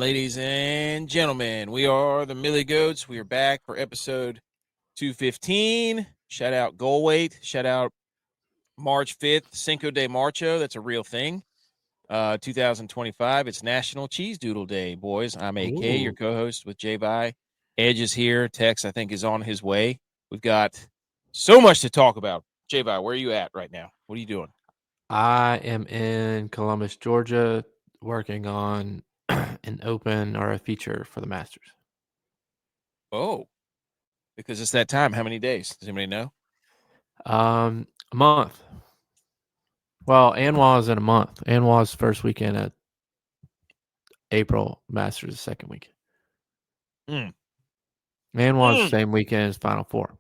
ladies and gentlemen. We are the Millie Goats. We are back for episode 215. Shout out Goal Weight. Shout out March 5th, Cinco de Marcho. That's a real thing. 2025. It's National Cheese Doodle Day, boys. I'm AK, your co-host with G.U.Y.S. Edge is here. Tex, I think, is on his way. We've got so much to talk about. G.U.Y.S, where are you at right now? What are you doing? I am in Columbus, Georgia, working on an open or a feature for the Masters. Oh, because it's that time. How many days? Does anybody know? A month. Well, ANWA in a month. ANWA's first weekend at April, Masters second weekend. ANWA's same weekend as Final Four.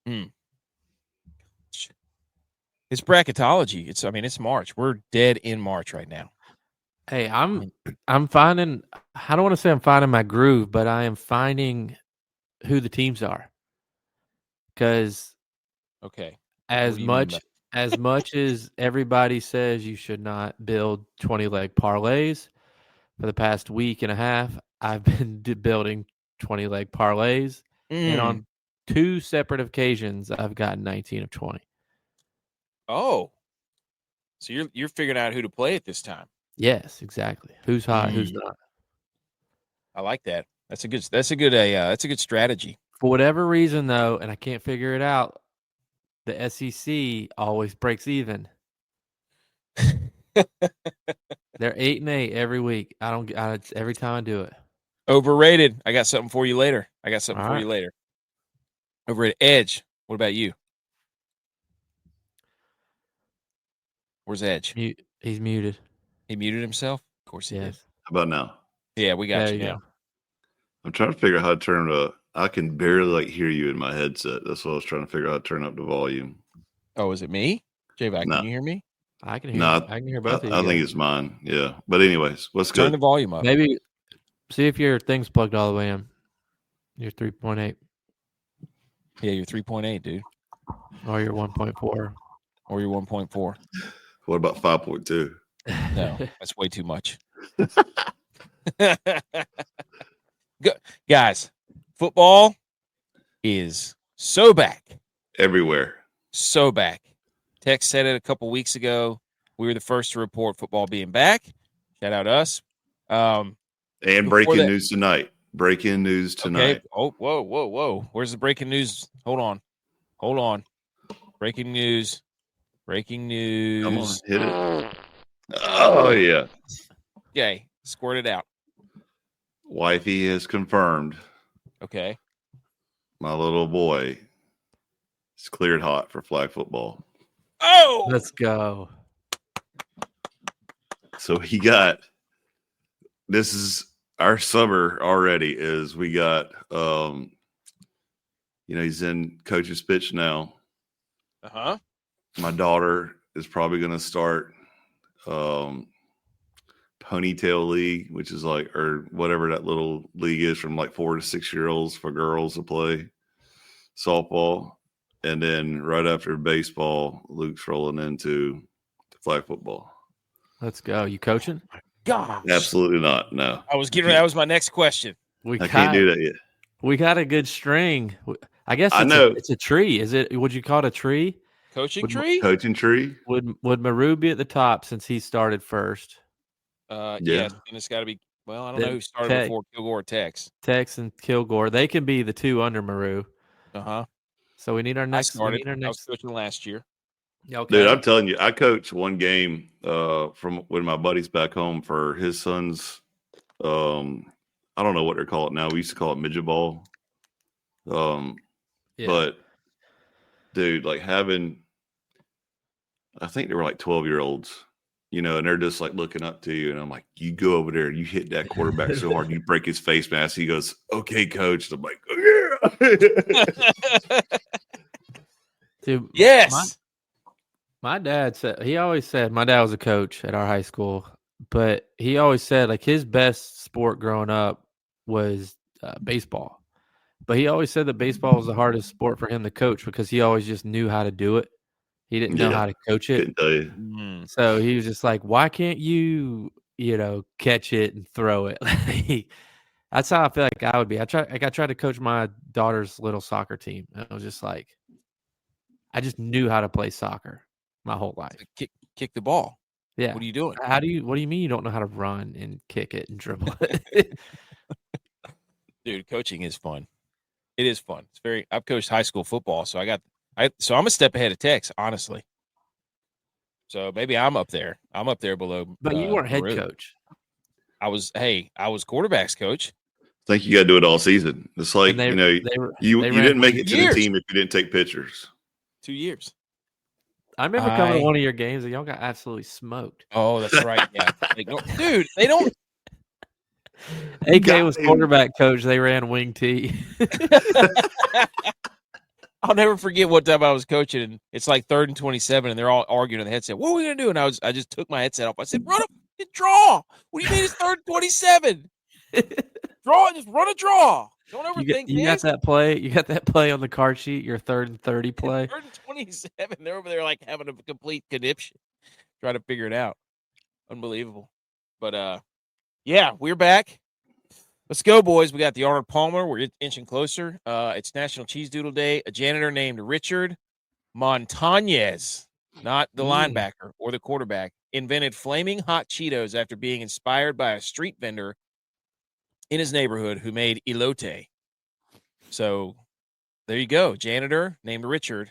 It's bracketology. It's March. We're dead in March right now. Hey, I'm finding, I don't want to say I'm finding my groove, but I am finding who the teams are. Because as much as everybody says you should not build 20-leg parlays, for the past week and a half, I've been building 20-leg parlays, and on 2 separate occasions, I've gotten 19 of 20. Oh, so you're figuring out who to play at this time. Yes, exactly. Who's hot, who's not. I like that. That's a good strategy. For whatever reason, though, and I can't figure it out, the SEC always breaks even. They're 8-8 every week. Every time I do it. Overrated. I got something for you later. Overrated. Edge. What about you? Where's Edge? He's muted. He muted himself? Of course he did. How about now? Yeah, we got you now. I'm trying to figure out how to turn I can barely hear you in my headset. That's what I was trying to figure out how to turn up the volume. Oh, is it me? J-Vac, can you hear me? I can hear I can hear both of you. I think it's mine. Yeah. But anyways, what's good? Turn the volume up. Maybe see if your thing's plugged all the way in. You're 3.8. Yeah, you're 3.8, dude. Or you're 1.4. Or you're 1.4. What about 5.2? No, that's way too much. Guys, football is so back. Everywhere. So back. Tex said it a couple weeks ago. We were the first to report football being back. Shout out us. And breaking news tonight. Breaking news tonight. Okay. Oh, whoa. Where's the breaking news? Hold on. Breaking news. Come on, hit it. Oh, yeah. Okay, squirt it out. Wifey has confirmed. Okay. My little boy is cleared hot for flag football. Oh! Let's go. So this is our summer already we got, he's in coach's pitch now. Uh-huh. My daughter is probably going to start Ponytail League, which is or whatever that little league is from 4 to 6 year olds for girls to play softball. And then right after baseball, Luke's rolling into flag football. Let's go. You coaching? Gosh. Absolutely not. No. That was my next question. I can't do that yet. We got a good string. I guess it's a tree. Is it? Would you call it a tree? Coaching tree? Coaching tree. Would Maru be at the top since he started first? Yes, and it's got to be. Well, I don't know who started before Kilgore or Tex. Tex and Kilgore. They can be the two under Maru. Uh-huh. So we need our next. I was coaching last year. Okay. Dude, I'm telling you, I coached one game from when my buddy's back home for his son's. I don't know what they're calling it now. We used to call it midget ball. But dude, I think they were 12-year-olds, and they're just looking up to you. And I'm like, you go over there, you hit that quarterback so hard, you break his face mask. He goes, okay, coach. And I'm like, oh, yeah. Dude, yes. My dad said, my dad was a coach at our high school, but he always said his best sport growing up was baseball. But he always said that baseball was the hardest sport for him to coach because he always just knew how to do it. He didn't know how to coach it. Couldn't tell you. So he was just like, why can't you catch it and throw it. That's how I feel like I would be. I tried to coach my daughter's little soccer team. And I was just like, I just knew how to play soccer my whole life. Kick the ball. Yeah. What are you doing? What do you mean you don't know how to run and kick it and dribble it? Dude, coaching is fun. It is fun. I've coached high school football, so I'm a step ahead of Tex, honestly. So maybe I'm up there. I'm up there below. But you weren't head Maru. coach. I was quarterbacks coach. I think you got to do it all season. It's like, they you didn't make it to years. the team if you didn't take pictures. 2 years. I remember coming to one of your games and y'all got absolutely smoked. Oh, that's right. Yeah. Dude, they don't. AK was quarterback coach. They ran wing T. I'll never forget what time I was coaching, and it's like 3rd and 27, and they're all arguing on the headset. What are we gonna do? And I just took my headset off. I said, "Run a draw. What do you mean it's 3rd and 27? Draw, just run a draw. Don't ever think you got that play. You got that play on the card sheet. Your 3rd and 30 play. 3rd and 27. They're over there like having a complete conniption, trying to figure it out. Unbelievable. But yeah, we're back. Let's go, boys. We got the Arnold Palmer. We're inching closer. It's National Cheese Doodle Day. A janitor named Richard Montañez, not the linebacker or the quarterback, invented flaming hot Cheetos after being inspired by a street vendor in his neighborhood who made elote. So there you go. Janitor named Richard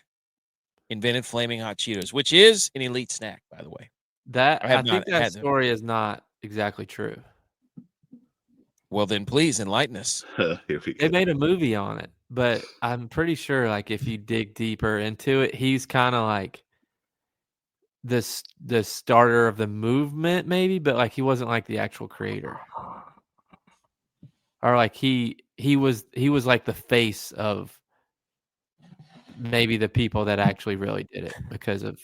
invented flaming hot Cheetos, which is an elite snack, by the way. I think that story is not exactly true. Well, then please enlighten us. They made a movie on it, but I'm pretty sure, like, if you dig deeper into it, he's kind of like the starter of the movement, maybe, but like he wasn't like the actual creator, or like he was like the face of maybe the people that actually really did it because of.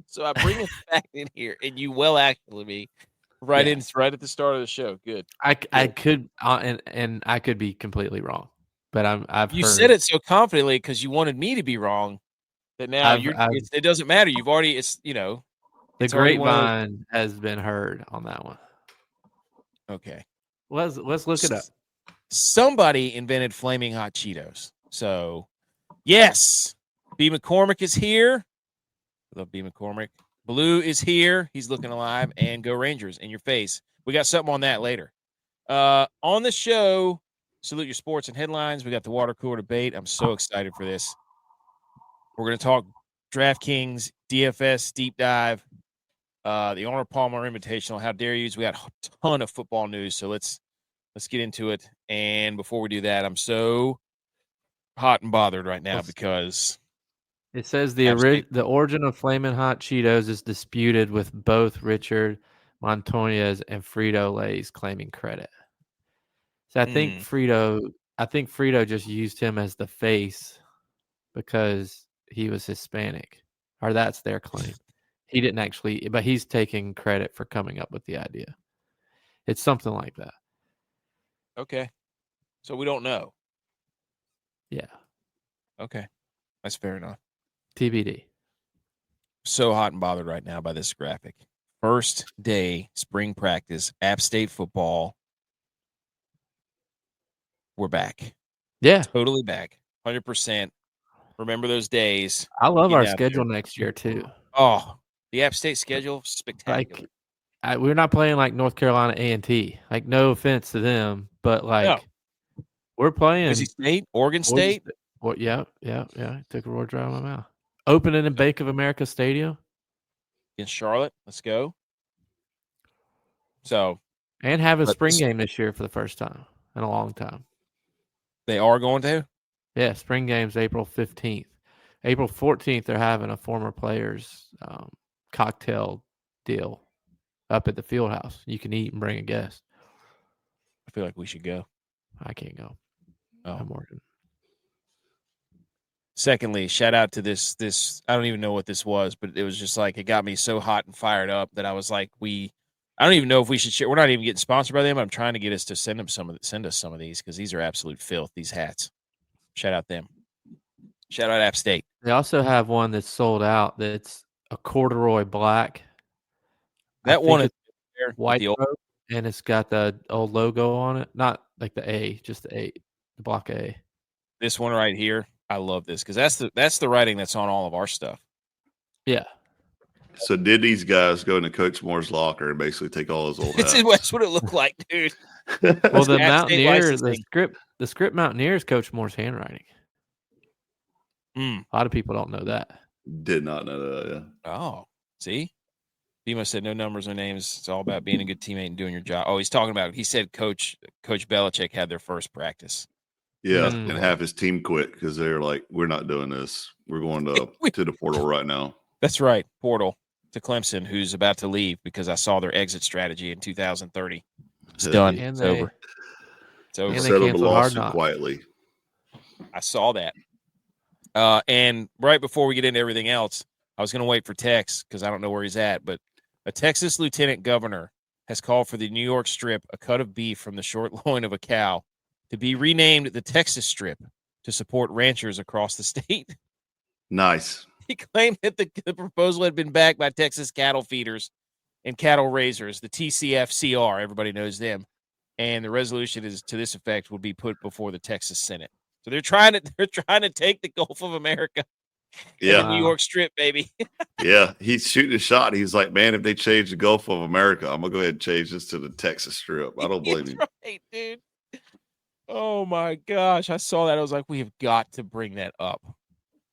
So I bring a fact in here, and you will actually be. Right at the start of the show. Good. I could and I could be completely wrong, but I've you heard, said it so confidently because you wanted me to be wrong that now it doesn't matter. You've already the grapevine has been heard on that one. Okay, let's look it up. Somebody invented flaming hot Cheetos. So yes, B. McCormick is here. I love B. McCormick. Blue is here. He's looking alive. And go Rangers in your face. We got something on that later. On the show, salute your sports and headlines. We got the water cooler debate. I'm so excited for this. We're going to talk DraftKings, DFS, deep dive, the Arnold Palmer Invitaional. How dare you? We got a ton of football news. So let's get into it. And before we do that, I'm so hot and bothered right now because it says the origin of Flamin' Hot Cheetos is disputed, with both Richard Montañez and Frito-Lay's claiming credit. So I think Frito just used him as the face because he was Hispanic, or that's their claim. He didn't actually, but he's taking credit for coming up with the idea. It's something like that. Okay. So we don't know. Yeah. Okay. That's fair enough. TBD. So hot and bothered right now by this graphic. First day spring practice, App State football. We're back. Yeah. Totally back. 100%. Remember those days. I love our schedule next year too. Oh, the App State schedule, spectacular. Like, we're not playing like North Carolina A&T. Like, no offense to them, but like we're playing Boise State, Oregon State. Yeah. Took a road drive on my mouth. Opening in Bank of America Stadium in Charlotte. Let's go. So, and have a spring game this year for the first time in a long time. They are going to? Yeah, spring game's April 15th. April 14th, they're having a former players cocktail deal up at the field house. You can eat and bring a guest. I feel like we should go. I can't go. Oh. I'm working. Secondly, shout out to this. I don't even know what this was, but it was just like it got me so hot and fired up that I was like, I don't even know if we should share. We're not even getting sponsored by them. I'm trying to get us to send us some of these because these are absolute filth. These hats. Shout out them. Shout out App State. They also have one that's sold out. That's a corduroy black. That one is white rope, and it's got the old logo on it. Not like the A, just the block A. This one right here, I love this because that's the writing that's on all of our stuff. Yeah. So did these guys go into Coach Moore's locker and basically take all his old hats? That's what it looked like, dude. Well, the Mountaineer, the script Mountaineer is Coach Moore's handwriting. A lot of people don't know that. Did not know that, yeah. Oh, see? Bimo said no numbers, no names. It's all about being a good teammate and doing your job. Oh, he said Coach Belichick had their first practice. Yeah, and half his team quit because they're like, we're not doing this. We're going to the portal right now. That's right, portal to Clemson, who's about to leave because I saw their exit strategy in 2030. It's done. It's over. It's over. Settled the lawsuit quietly. I saw that. And right before we get into everything else, I was going to wait for Tex because I don't know where he's at, but a Texas lieutenant governor has called for the New York Strip, a cut of beef from the short loin of a cow, to be renamed the Texas Strip to support ranchers across the state. Nice. He claimed that the proposal had been backed by Texas cattle feeders and cattle raisers, the TCFCR, everybody knows them, and the resolution is to this effect will be put before the Texas Senate. So they're trying to take the Gulf of America. Yeah. The New York Strip, baby. Yeah. He's shooting a shot. He's like, man, if they change the Gulf of America, I'm going to go ahead and change this to the Texas Strip. I don't blame you. Right, dude. Oh, my gosh. I saw that. I was like, we have got to bring that up.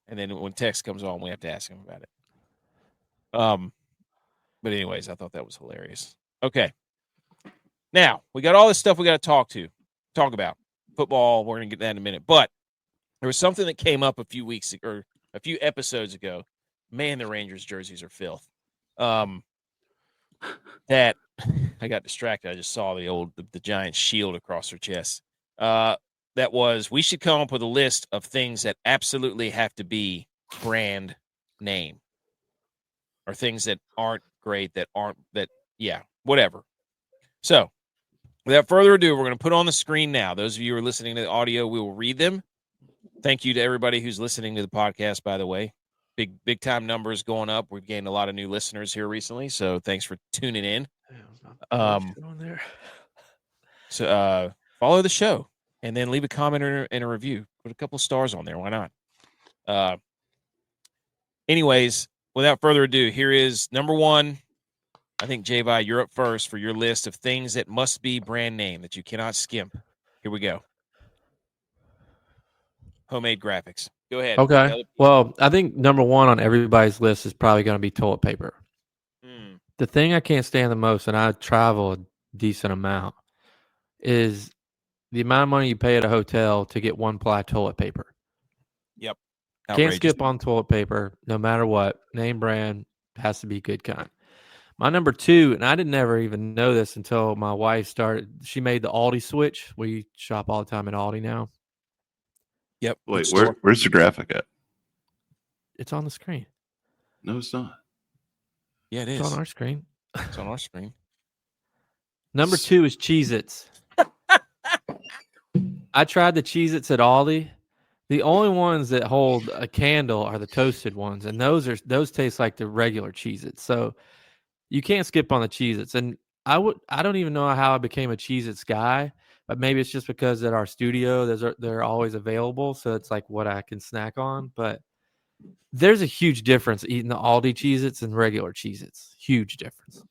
And then when Tex comes on, we have to ask him about it. But anyways, I thought that was hilarious. Okay. Now, we got all this stuff we got to talk about. Football, we're going to get that in a minute. But there was something that came up a few episodes ago. Man, the Rangers jerseys are filth. That I got distracted. I just saw the giant shield across her chest. That was, we should come up with a list of things that absolutely have to be brand name, or things that aren't great, whatever. So without further ado, we're going to put on the screen now. Those of you who are listening to the audio, we will read them. Thank you to everybody who's listening to the podcast, by the way. Big time numbers going up. We've gained a lot of new listeners here recently, so thanks for tuning in. So follow the show and then leave a comment and a review. Put a couple of stars on there. Why not? Anyways, without further ado, here is number one. I think, J.Vi., you're up first for your list of things that must be brand name that you cannot skimp. Here we go. Homemade graphics. Go ahead. Okay. Well, I think number one on everybody's list is probably going to be toilet paper. The thing I can't stand the most, and I travel a decent amount, is the amount of money you pay at a hotel to get one-ply toilet paper. Yep. Can't skip on toilet paper, no matter what. Name brand has to be good kind. My number two, and I didn't never even know this until my wife started. She made the Aldi switch. We shop all the time at Aldi now. Yep. Wait, where's the graphic at? It's on the screen. No, it's not. Yeah, it is. It's on our screen. It's on our screen. Number two is Cheez-Its. I tried the Cheez-Its at Aldi. The only ones that hold a candle are the toasted ones, and those taste like the regular Cheez-Its. So you can't skip on the Cheez-Its. And I don't even know how I became a Cheez-Its guy, but maybe it's just because at our studio they're always available, so it's like what I can snack on. But there's a huge difference eating the Aldi Cheez-Its and regular Cheez-Its. Huge difference.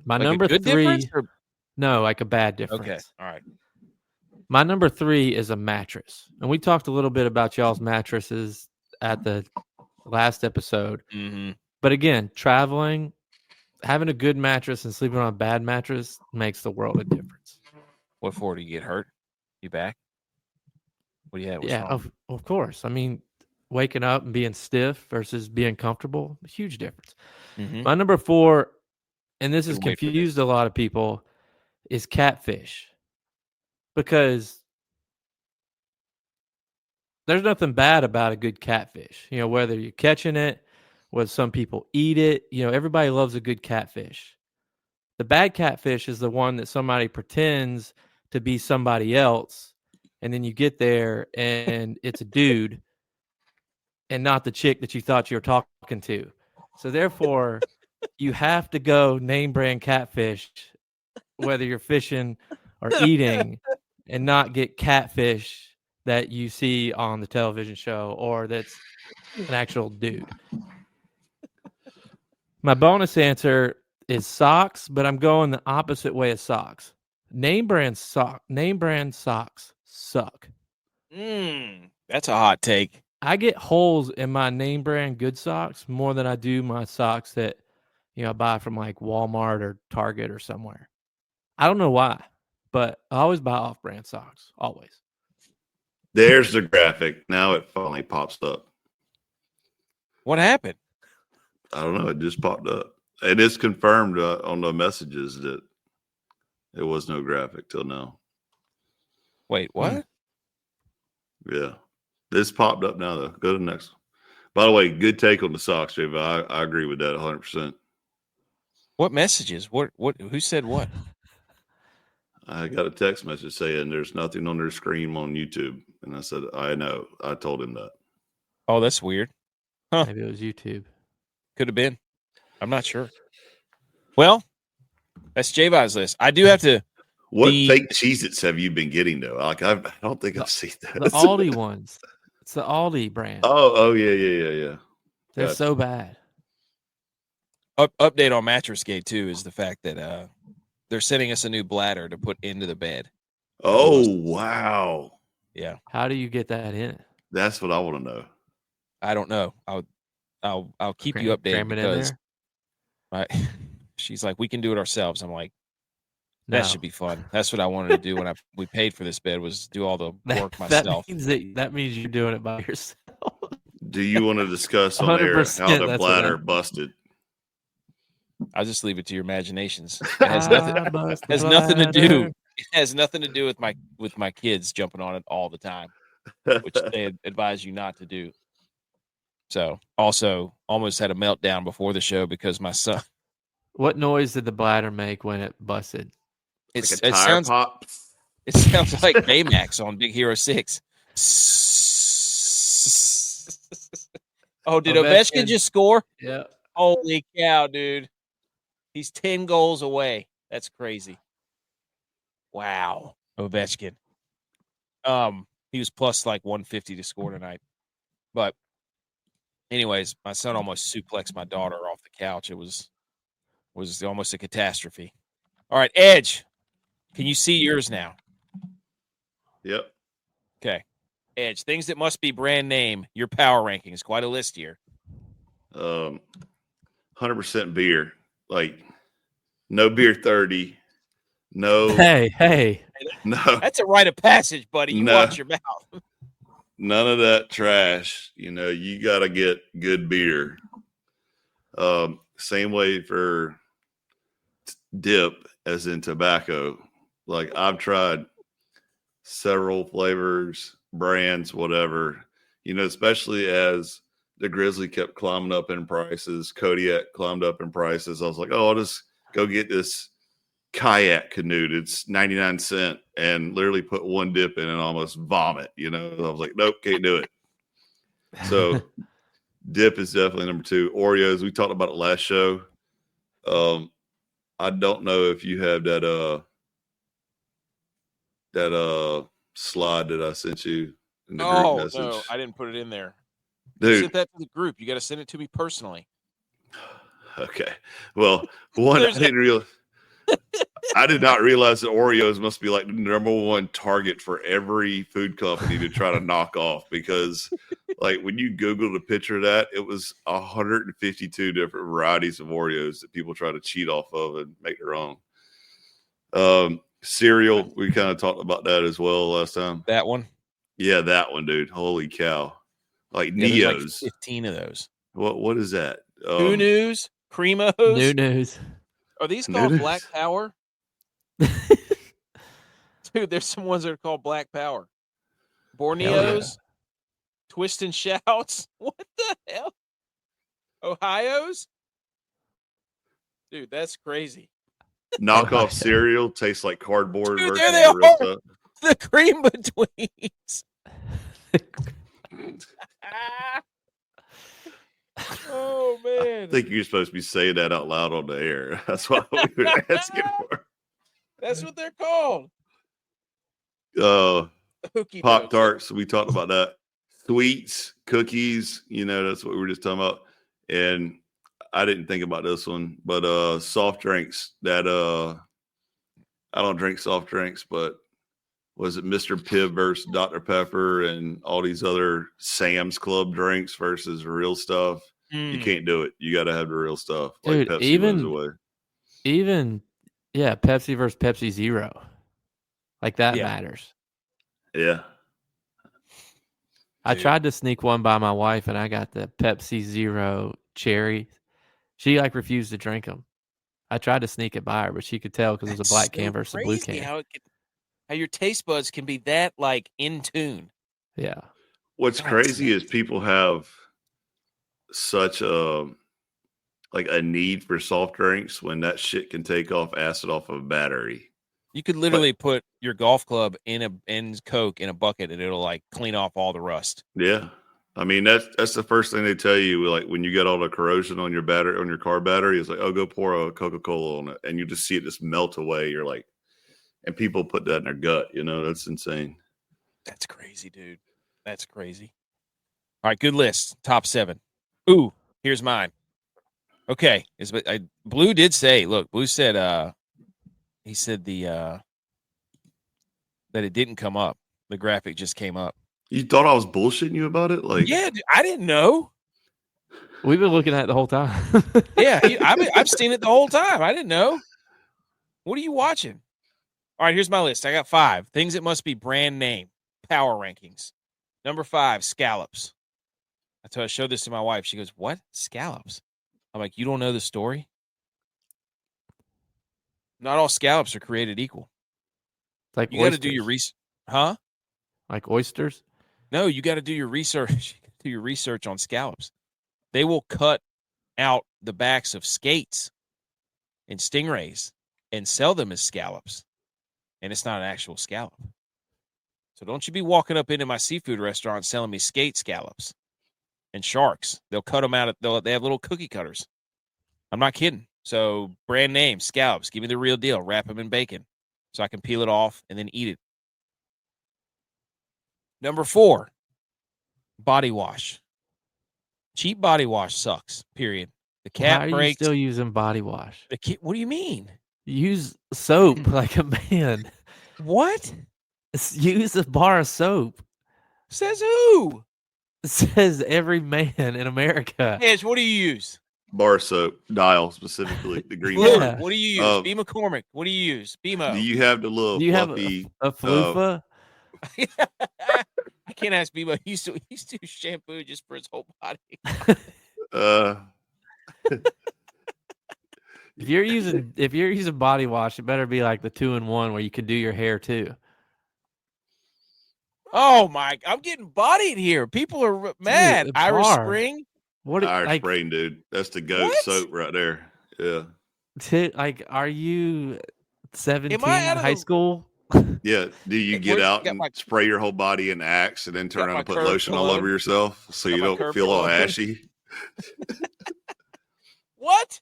My like number a good three, no, like a bad difference. Okay, all right. My number three is a mattress. And we talked a little bit about y'all's mattresses at the last episode. Mm-hmm. But again, traveling, having a good mattress and sleeping on a bad mattress makes the world of difference. What for? Do you get hurt? You back? What do you have? Yeah, of course. I mean, waking up and being stiff versus being comfortable, a huge difference. Mm-hmm. My number four, and this has confused a lot of people, is catfish. Because there's nothing bad about a good catfish. You know, whether you're catching it, whether some people eat it, everybody loves a good catfish. The bad catfish is the one that somebody pretends to be somebody else, and then you get there and it's a dude and not the chick that you thought you were talking to. So therefore, you have to go name brand catfish, whether you're fishing or eating, and not get catfish that you see on the television show or that's an actual dude. My bonus answer is socks, but I'm going the opposite way of socks. Name brand socks suck. That's a hot take. I get holes in my name brand good socks more than I do my socks that I buy from like Walmart or Target or somewhere. I don't know why, but I always buy off-brand socks. Always. There's the graphic. Now it finally pops up. What happened? I don't know. It just popped up. It is confirmed on the messages that there was no graphic till now. Wait, what? Yeah. This popped up now, though. Go to the next one. By the way, good take on the socks, Jay. I agree with that 100%. What messages? What? Who said what? I got a text message saying there's nothing on their screen on YouTube. And I said, I know. I told him that. Oh, that's weird. Huh. Maybe it was YouTube. Could have been. I'm not sure. Well, that's J-Vi's list. I do have to. What fake Cheez-Its have you been getting, though? Like, I don't think I've seen that. The Aldi ones. It's the Aldi brand. Oh, yeah. They're so bad. Update on Mattress Gate, too, is the fact that they're sending us a new bladder to put into the bed. Oh, wow. Yeah. How do you get that in? That's what I want to know. I don't know. I'll keep you updated because she's like, we can do it ourselves. I'm like, that should be fun. That's what I wanted to do when we paid for this bed, was do all the work myself. That means you're doing it by yourself. Do you want to discuss on air how the bladder busted? I'll just leave it to your imaginations. It has nothing to do. It has nothing to do with my kids jumping on it all the time, which they advise you not to do. So, also almost had a meltdown before the show because my son. What noise did the bladder make when it busted? It sounds pop. It sounds like Baymax on Big Hero 6. Oh, did Ovechkin just score? Yeah. Holy cow, dude. He's 10 goals away. That's crazy. Wow. Ovechkin. He was plus like 150 to score tonight. But anyways, my son almost suplexed my daughter off the couch. It was almost a catastrophe. All right, Edge. Can you see yours now? Yep. Okay. Edge, things that must be brand name, your power rankings. Quite a list here. 100% beer. Like, no beer 30. No. Hey. No. That's a rite of passage, buddy. You watch your mouth. None of that trash. You got to get good beer. Same way for dip as in tobacco. Like, I've tried several flavors, brands, whatever, especially as the Grizzly kept climbing up in prices. Kodiak climbed up in prices. I was like, I'll just go get this kayak canoe. It's 99 cents and literally put one dip in and almost vomit. I was like, nope, can't do it. So dip is definitely number 2. Oreos, we talked about it last show. I don't know if you have that slide that I sent you in the group message. No, I didn't put it in there. Dude, you sent that to the group. You got to send it to me personally. Okay. Well, one, I did not realize that Oreos must be like the number one target for every food company to try to knock off, because like when you Google the picture of that, it was 152 different varieties of Oreos that people try to cheat off of and make their own. Cereal, we kind of talked about that as well last time. That one? Yeah, that one, dude. Holy cow. Like Neos. Like 15 of those. What is that? New News? Cremos? New News. Are these called Black Power? Dude, there's some ones that are called Black Power. Borneos? Twist and Shouts? What the hell? Ohio's? Dude, that's crazy. Knockoff cereal tastes like cardboard. Dude, there they are. The Cream Betweens. Oh, man. I think you're supposed to be saying that out loud on the air. That's why we were asking for. That's what they're called. Pop Tarts. We talked about that. Sweets, cookies. That's what we were just talking about. And I didn't think about this one, but soft drinks. That I don't drink soft drinks, but was it Mr. Pibb versus Dr. Pepper and all these other Sam's Club drinks versus real stuff? You can't do it. You got to have the real stuff. Dude, like Pepsi wins away. Pepsi versus Pepsi Zero. Like that matters. Yeah. I tried to sneak one by my wife, and I got the Pepsi Zero cherry. She refused to drink them. I tried to sneak it by her, but she could tell because it was a black can versus a blue can. How your taste buds can be that in tune. Yeah. What's crazy is people have such a need for soft drinks when that shit can take acid off of a battery. You could literally put your golf club in Coke in a bucket and it'll clean off all the rust. Yeah. I mean, that's the first thing they tell you, when you get all the corrosion on your battery, on your car battery, it's go pour a Coca-Cola on it. And you just see it just melt away. You're and people put that in their gut, that's insane. That's crazy, dude. That's crazy. All right, good list. Top 7. Ooh, here's mine. Okay. Blue did say, look, Blue said, he said that it didn't come up. The graphic just came up. You thought I was bullshitting you about it? Yeah, dude, I didn't know. We've been looking at it the whole time. Yeah, I've seen it the whole time. I didn't know. What are you watching? All right, here's my list. I got 5 things that must be brand name. Power rankings. Number 5, scallops. I showed this to my wife. She goes, "What? Scallops?" I'm like, "You don't know the story? Not all scallops are created equal. You got to do your research, huh? Like oysters? No, you got to do your research. Do your research on scallops. They will cut out the backs of skates and stingrays and sell them as scallops, and it's not an actual scallop. So don't you be walking up into my seafood restaurant selling me skate scallops and sharks. They'll cut them out. They have little cookie cutters. I'm not kidding. So brand name, scallops. Give me the real deal. Wrap them in bacon so I can peel it off and then eat it. Number 4, body wash. Cheap body wash sucks, period. The cap breaks. Why are you still using body wash? What do you mean? Use soap like a man. What? Use a bar of soap. Says who? It says every man in America. Edge, what do you use? Bar soap, Dial specifically, the green one. one. What do you use? B. McCormick. What do you use? BMO. Do you have the little fluffy? A Flufa? I can't ask BMO. He used to use shampoo just for his whole body. If you're using body wash, it better be like the 2-in-1 where you can do your hair too. Oh my! I'm getting bodied here. People are mad. Dude, Irish Spring. What? Irish Spring, dude. That's the GOAT soap right there. Yeah. Are you 17 in high school? Yeah. Do you get out and spray your whole body in Axe and then turn around and put lotion all over yourself so you don't feel all ashy? What?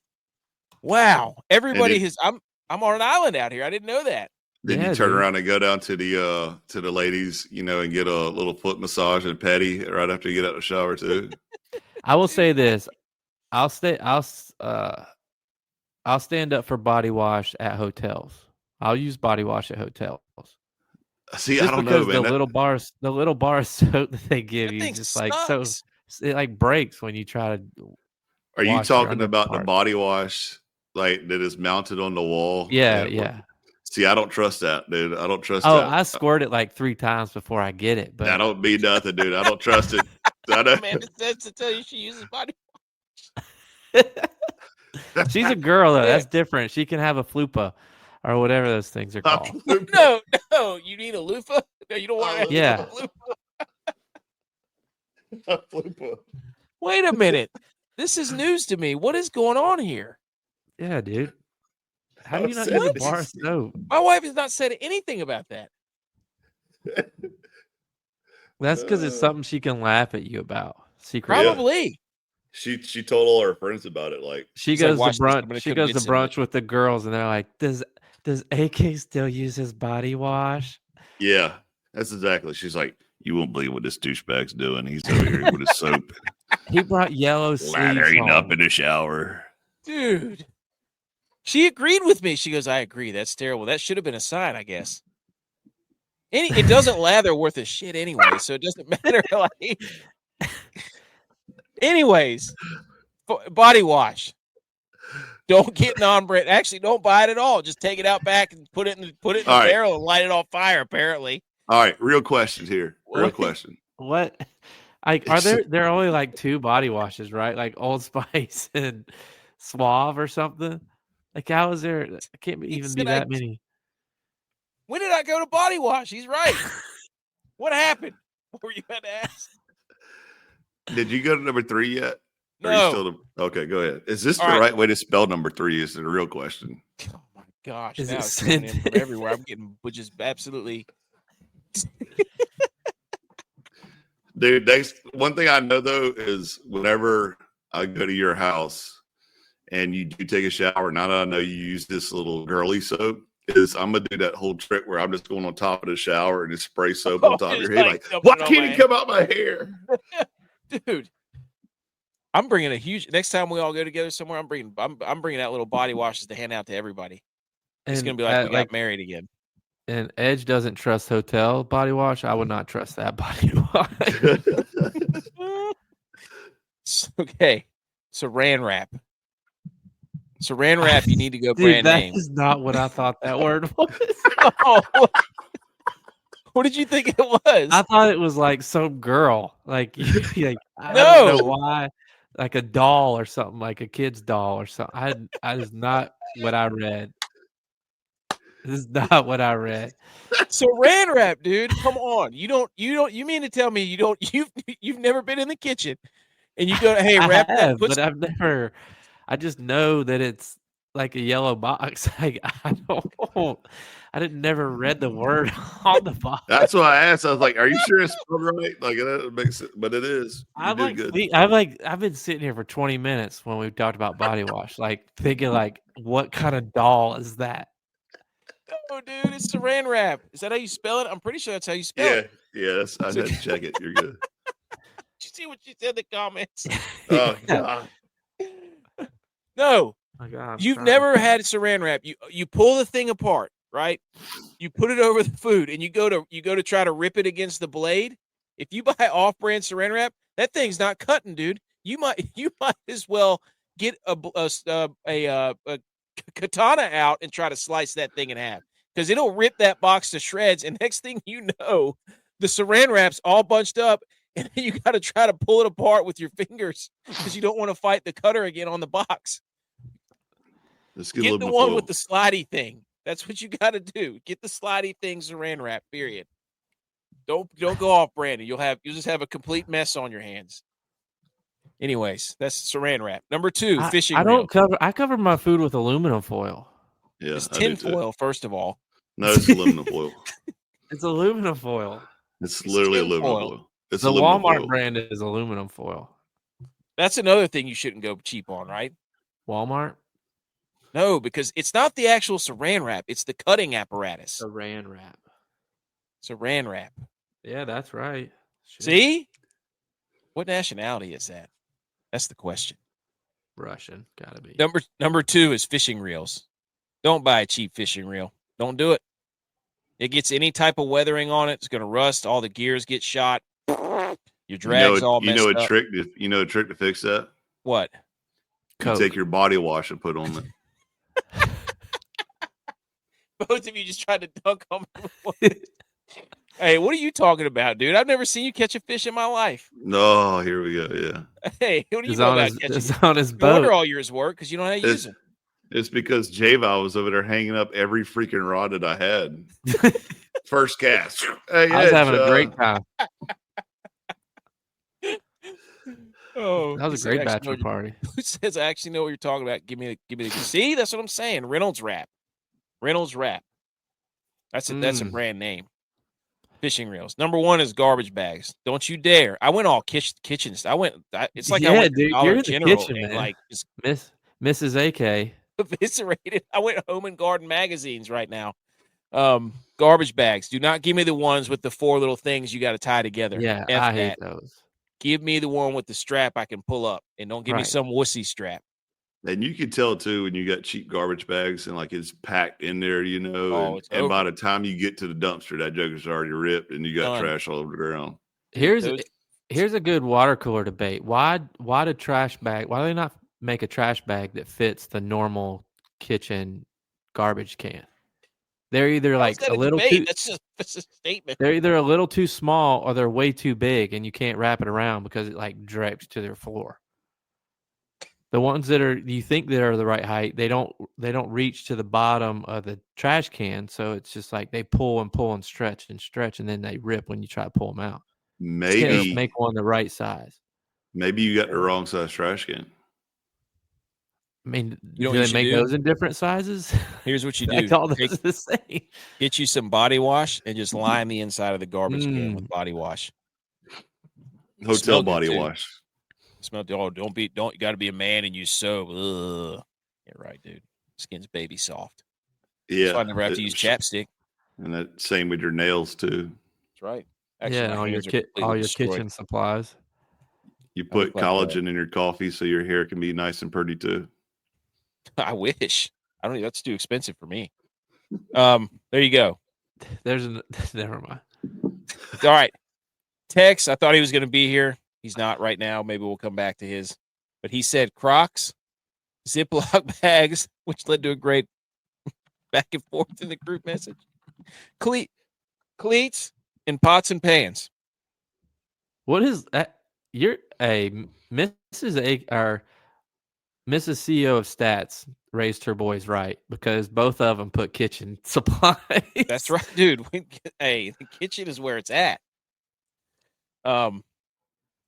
Wow! Everybody has. I'm on an island out here. I didn't know that. Then you turn around and go down to the ladies, and get a little foot massage and petty right after you get out of the shower too. I will say this: I'll stand up for body wash at hotels. I'll use body wash at hotels. See, just I don't know, man. The little bar of soap that they give you just sucks. it breaks when you try to. Are you talking about the body wash that is mounted on the wall? Yeah. See, I don't trust that, dude. I don't trust that. I squirt it 3 times before I get it. But that don't mean nothing, dude. I don't trust it. Amanda says to tell you she uses body wash. She's a girl, though. That's different. She can have a flupa or whatever those things are called. No. You need a loofah? No, you don't want to have a flupa. Wait a minute. This is news to me. What is going on here? Yeah, dude. How do you not use a bar of soap? My wife has not said anything about that. That's because it's something she can laugh at you about. Secret. Probably. She told all her friends about it. Like she She's goes like, to "Watch this, I'm brunch. gonna She goes to convince him brunch with the girls, and they're like, "Does AK still use his body wash?" yeah, that's exactly. She's like, you won't believe what this douchebag's doing. He's over here with his soap, He brought yellow sleeves lathering up home. in the shower. Dude, she agreed with me. She goes, I agree. That's terrible. That should have been a sign, I guess. It doesn't lather worth a shit anyway, so it doesn't matter. Like, anyways, body wash. Don't get non-brand. Actually, don't buy it at all. Just take it out back and put it in the All right. barrel and light it on fire. Apparently. All right, real question here. Real question. What? Like, are there are only like 2 body washes, right? Like Old Spice and Suave or something. Like, how is there? I can't even be that many. When did I go to body wash? He's right. What happened? What were you about to ask? Did you go to number 3 yet? No. Are you still okay, go ahead. Is this All the right. right way to spell number 3? Is the real question. Oh my gosh. Is now it it's coming in sent? from everywhere. I'm getting just absolutely. Dude, one thing I know though is whenever I go to your house and you do take a shower, now that I know you use this little girly soap, is I'm gonna do that whole trick where I'm just going on top of the shower and just spray soap on top of your head. Like, why can't it come out my hair? Dude, I'm bringing a huge. Next time we all go together somewhere, I'm bringing that little body washes to hand out to everybody. It's gonna be like we got married again. And Edge doesn't trust hotel body wash. I would not trust that body wash. Okay, Saran wrap. Saran wrap. You need to go Dude, brand that name. is not what I thought that word was. Oh, what did you think it was? I thought it was like some girl. Like, I No. don't know why. Like a doll or something, like a kid's doll or something. I is not what I read. This is not what I read. Saran wrap, dude. Come on. You mean to tell me you've never been in the kitchen and you go, hey, wrap that. But I've never. I just know that it's like a yellow box. Like, I didn't never read the word on the box. That's why I asked. I was like, "Are you sure it's spelled right?" Like that makes it, but it is. I've been sitting here for 20 minutes when we've talked about body wash, like thinking, like, what kind of doll is that? No, dude, it's Saran wrap. Is that how you spell it? I'm pretty sure that's how you spell it. Yes. I had to check it. You're good. Did you see what you said in the comments? Oh God. No, Oh, God, you've never had Saran wrap. You pull the thing apart, right? You put it over the food, and you go to try to rip it against the blade. If you buy off-brand Saran wrap, that thing's not cutting, dude. You might as well get a katana out and try to slice that thing in half, because it'll rip that box to shreds. And next thing you know, the Saran wrap's all bunched up, and then you got to try to pull it apart with your fingers because you don't want to fight the cutter again on the box. Let's get the one with the slidey thing. That's what you got to do. Get the slidey thing Saran wrap. Period. Don't go off branded. You'll just have a complete mess on your hands. Anyways, that's Saran wrap. Number 2, fishing reel. I cover my food with aluminum foil. Yeah, it's tin foil. First of all, no, it's aluminum foil. It's aluminum foil. It's literally aluminum foil. It's the Walmart foil. brand is aluminum foil. That's another thing you shouldn't go cheap on, right? Walmart. No, because it's not the actual Saran wrap. It's the cutting apparatus. Saran wrap. Saran wrap. Yeah, that's right. Shit. See? What nationality is that? That's the question. Russian. Gotta be. Number 2 is fishing reels. Don't buy a cheap fishing reel. Don't do it. It gets any type of weathering on it. It's going to rust. All the gears get shot. Your drag's all messed up. You know a trick to fix that? What? You take your body wash and put on it. Both of you just tried to dunk on me. Hey, what are you talking about, dude? I've never seen you catch a fish in my life. No, here we go. Yeah. Hey, what are you talking about catching? It's on his boat. No wonder all yours work, because you don't know how to use them. It's because G.U.Y.S was over there hanging up every freaking rod that I had. First cast. Hey, I was having a great time. Oh, that was a great bachelor party. Who says I actually know what you're talking about? Give me the. See, that's what I'm saying. Reynolds wrap. That's a brand name. Fishing reels. Number 1 is garbage bags. Don't you dare. I went all kitchen. It's like I went to dude, Dollar you're in the General kitchen, and man. like just Mrs. AK. eviscerated. I went Home and Garden magazines right now. Garbage bags. Do not give me the ones with the 4 little things you got to tie together. Yeah, F I hate that. those. Give me the one with the strap I can pull up, and don't give me some wussy strap. And you can tell too when you got cheap garbage bags and like it's packed in there, and by the time you get to the dumpster, that joker's already ripped and you got trash all over the ground. Here's a good water cooler debate. Why do they not make a trash bag that fits the normal kitchen garbage can? They're either like a little too. That's a statement. They're either a little too small or they're way too big, and you can't wrap it around because it like drapes to their floor. The ones that you think that are the right height, they don't reach to the bottom of the trash can, so it's just like they pull and stretch, and then they rip when you try to pull them out. Maybe make one the right size. Maybe you got the wrong size trash can. I mean, do they make those in different sizes? Here's what you do. Like all those the same. Get you some body wash and just line the inside of the garbage can with body wash. Hotel body wash. Smell. Oh, you got to be a man and use soap. Ugh. Yeah, right, dude. Skin's baby soft. Yeah. So I never have to use chapstick. And that same with your nails too. That's right. Actually, all your kitchen supplies. You put collagen in your coffee so your hair can be nice and pretty too. I wish. I don't. That's too expensive for me. There you go. Never mind. All right. Tex, I thought he was going to be here. He's not right now. Maybe we'll come back to his. But he said Crocs, Ziploc bags, which led to a great back and forth in the group message. Cleats and pots and pans. What is that? You're a Mrs. CEO of Stats raised her boys right because both of them put kitchen supplies. That's right, dude. The kitchen is where it's at.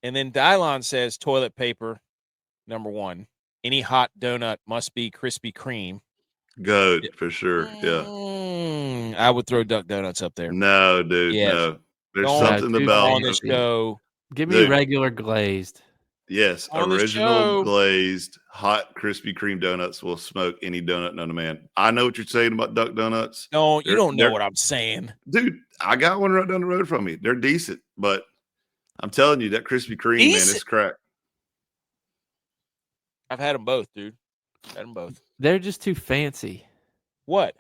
And then Dylon says toilet paper, number 1. Any hot donut must be Krispy Kreme. Good, for sure. Yeah. I would throw Duck Donuts up there. No, dude. Yes. No. There's something about on the show. Give me regular glazed. Yes, original glazed hot Krispy Kreme donuts will smoke any donut known to man. I know what you're saying about Duck Donuts. No, you don't know what I'm saying. Dude, I got one right down the road from me. They're decent, but I'm telling you, that Krispy Kreme, man, it's crack. I've had them both, dude. Had them both. They're just too fancy. What?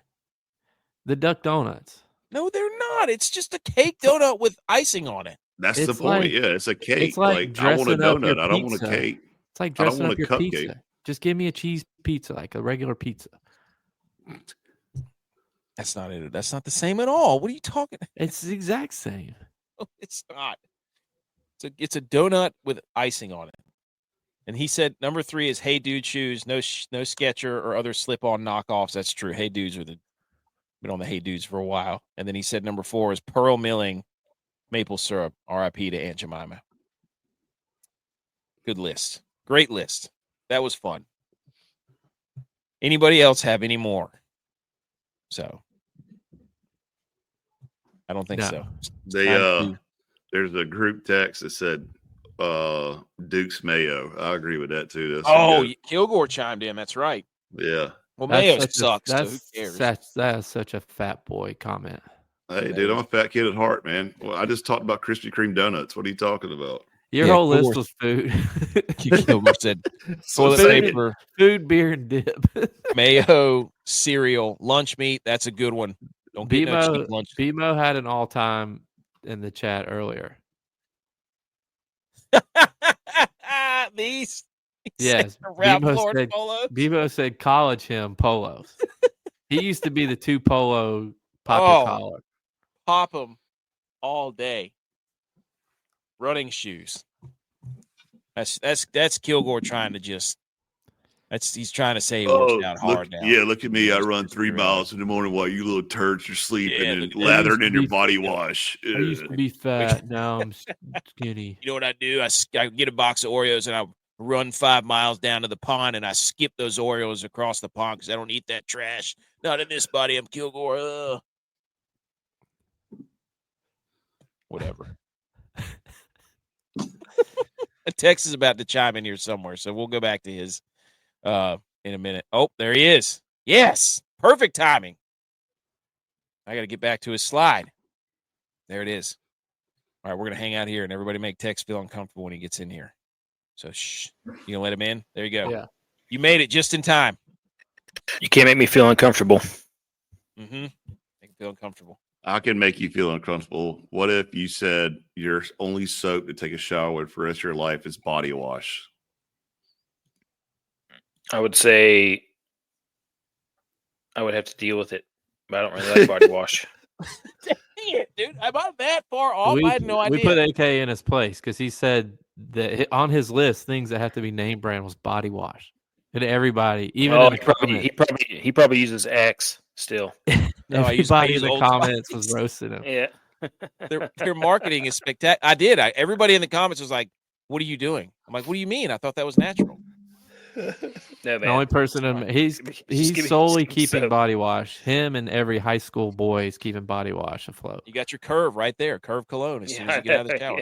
The Duck Donuts. No, they're not. It's just a cake donut with icing on it. That's the point. Yeah, it's a cake. It's like I want a donut. I don't want a cake. It's like dressing up your pizza. Just give me a cheese pizza, like a regular pizza. That's not it. That's not the same at all. What are you talking about? It's the exact same. No, it's not. It's a donut with icing on it. And he said number 3 is Hey Dude shoes, no Sketcher or other slip-on knockoffs. That's true. Hey Dudes been on the Hey Dudes for a while. And then he said number 4 is Pearl Milling maple syrup. R.I.P. to Aunt Jemima. Good list. Great list. That was fun. Anybody else have any more? So I don't think so. There's a group text that said Duke's Mayo. I agree with that too. Kilgore chimed in. That's right. Yeah. Well, Mayo sucks. So who cares? That's such a fat boy comment. Hey, dude, I'm a fat kid at heart, man. Well, I just talked about Krispy Kreme donuts. What are you talking about? Your whole list was food. Kilgore said toilet paper, food, beer, and dip. Mayo, cereal, lunch meat. That's a good one. Don't get no cheap lunch. BMO had an all-time in the chat earlier. These. Yes. Bebo said college him polos. He used to be the 2 polo pop your collar. Pop them all day. Running shoes. That's Kilgore trying to just. He's trying to say he works out hard now. Yeah, look at me. I run 3 miles in the morning while you little turds are sleeping and lathered in your body wash. I used to be fat. Now I'm skinny. You know what I do? I get a box of Oreos and I run 5 miles down to the pond and I skip those Oreos across the pond because I don't eat that trash. Not in this body. I'm Kilgore. Whatever. Tex is about to chime in here somewhere, so we'll go back to his in a minute. Oh, there he is. Yes, perfect timing. I got to get back to his slide. There it is. All right, we're going to hang out here, and everybody make Tex feel uncomfortable when he gets in here. So, shh. You going to let him in? There you go. Yeah. You made it just in time. You can't make me feel uncomfortable. Mm-hmm. Make him feel uncomfortable. I can make you feel uncomfortable. What if you said your only soap to take a shower with for the rest of your life is body wash? I would say I would have to deal with it, but I don't really like body wash. Dang it, dude. I'm not that far off. I had no idea. We put AK in his place because he said that on his list, things that have to be name brand was body wash. And everybody, even in the he probably uses Axe still. No, everybody in the Old comments Spice. was roasting him. Yeah. Their marketing is spectacular. I did. Everybody in the comments was like, "What are you doing?" I'm like, "What do you mean? I thought that was natural." No, man. The only person he's solely keeping body wash. Him and every high school boy is keeping body wash afloat. You got your Curve right there, Curve cologne. As soon as you get out of the shower,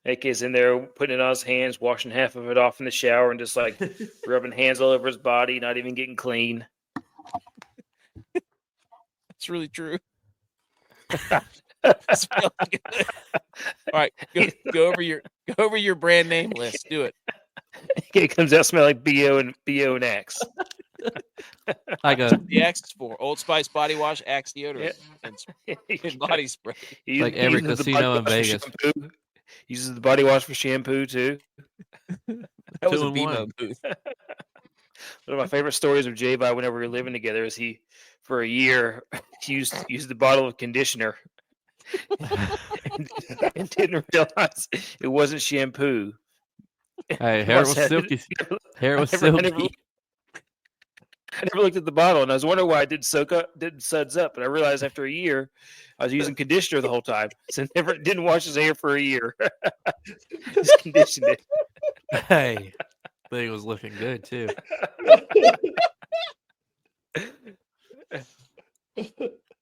AK's in there putting it on his hands, washing half of it off in the shower, and just like rubbing hands all over his body, not even getting clean. That's really true. That's really good. All right, go over your brand name list. Do it. It comes out smelling like BO and Axe. Like a The Axe is for Old Spice body wash, Axe deodorant, and body spray. Like every casino in Vegas. Uses the body wash for shampoo too. That was a BMO booth. One of my favorite stories of J.U.Y.S whenever we were living together is he, for a year, used the bottle of conditioner and didn't realize it wasn't shampoo. Hey, hair was silky. Hair was silky. I never looked at the bottle, and I was wondering why it didn't suds up. And I realized after a year, I was using conditioner the whole time, so didn't wash his hair for a year. Just conditioned it. Hey, thing was looking good too.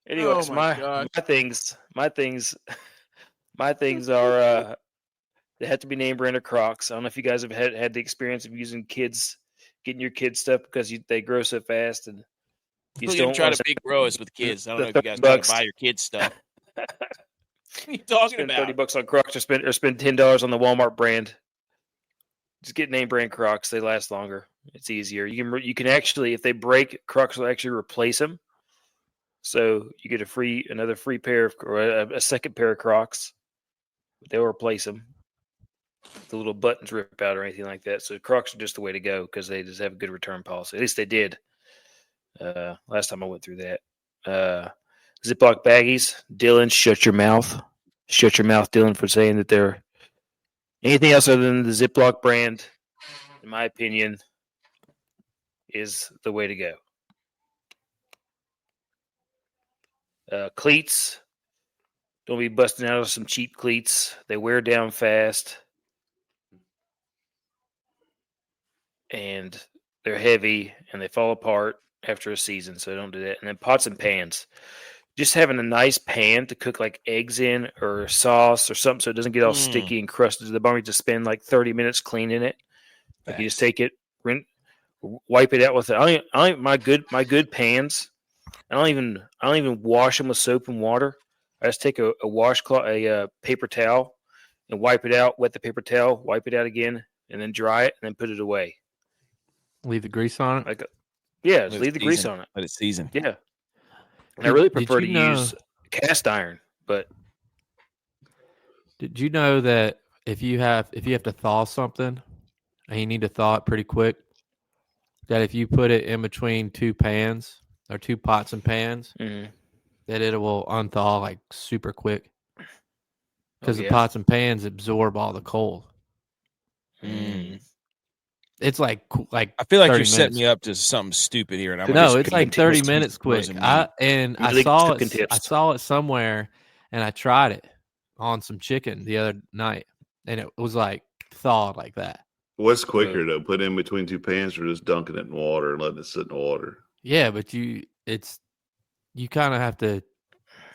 Anyways, my things are they have to be name brand or Crocs. I don't know if you guys have had the experience of getting your kids stuff because they grow so fast, and you don't try to big grow us with kids. I don't know if you guys try to buy your kids stuff. What are you talking about? $30 on Crocs or spend $10 on the Walmart brand. Just get name brand Crocs. They last longer. It's easier. You can actually, if they break, Crocs will actually replace them. So you get another free pair or a second pair of Crocs. They'll replace them. The little buttons rip out or anything like that. So Crocs are just the way to go because they just have a good return policy. At least they did. Last time I went through that. Ziploc baggies. Dylan, shut your mouth. Shut your mouth, Dylan, for saying that they're anything else other than the Ziploc brand, in my opinion, is the way to go. Cleats. Don't be busting out of some cheap cleats. They wear down fast. And they're heavy and they fall apart after a season, so don't do that. And then pots and pans. Just having a nice pan to cook like eggs in or sauce or something so it doesn't get all sticky and crusted to the bone. You just spend like 30 minutes cleaning it. Like you just take it, wipe it out with it. My good pans. I don't even wash them with soap and water. I just take a washcloth, a paper towel, and wipe it out. Wet the paper towel, wipe it out again, and then dry it, and then put it away. Leave the grease on it. Just leave the grease on it. Let it season. Yeah. And I really prefer to use cast iron, but did you know that if you have to thaw something and you need to thaw it pretty quick, that if you put it in between two pans or two pots and pans, that it will unthaw like super quick because the pots and pans absorb all the cold. It's like I feel like you're setting me up to something stupid here, and it's like 30 minutes quick. I saw it somewhere, and I tried it on some chicken the other night, and it was like thawed like that. What's quicker though? Put it in between two pans or just dunking it in water and letting it sit in the water? Yeah, but you kind of have to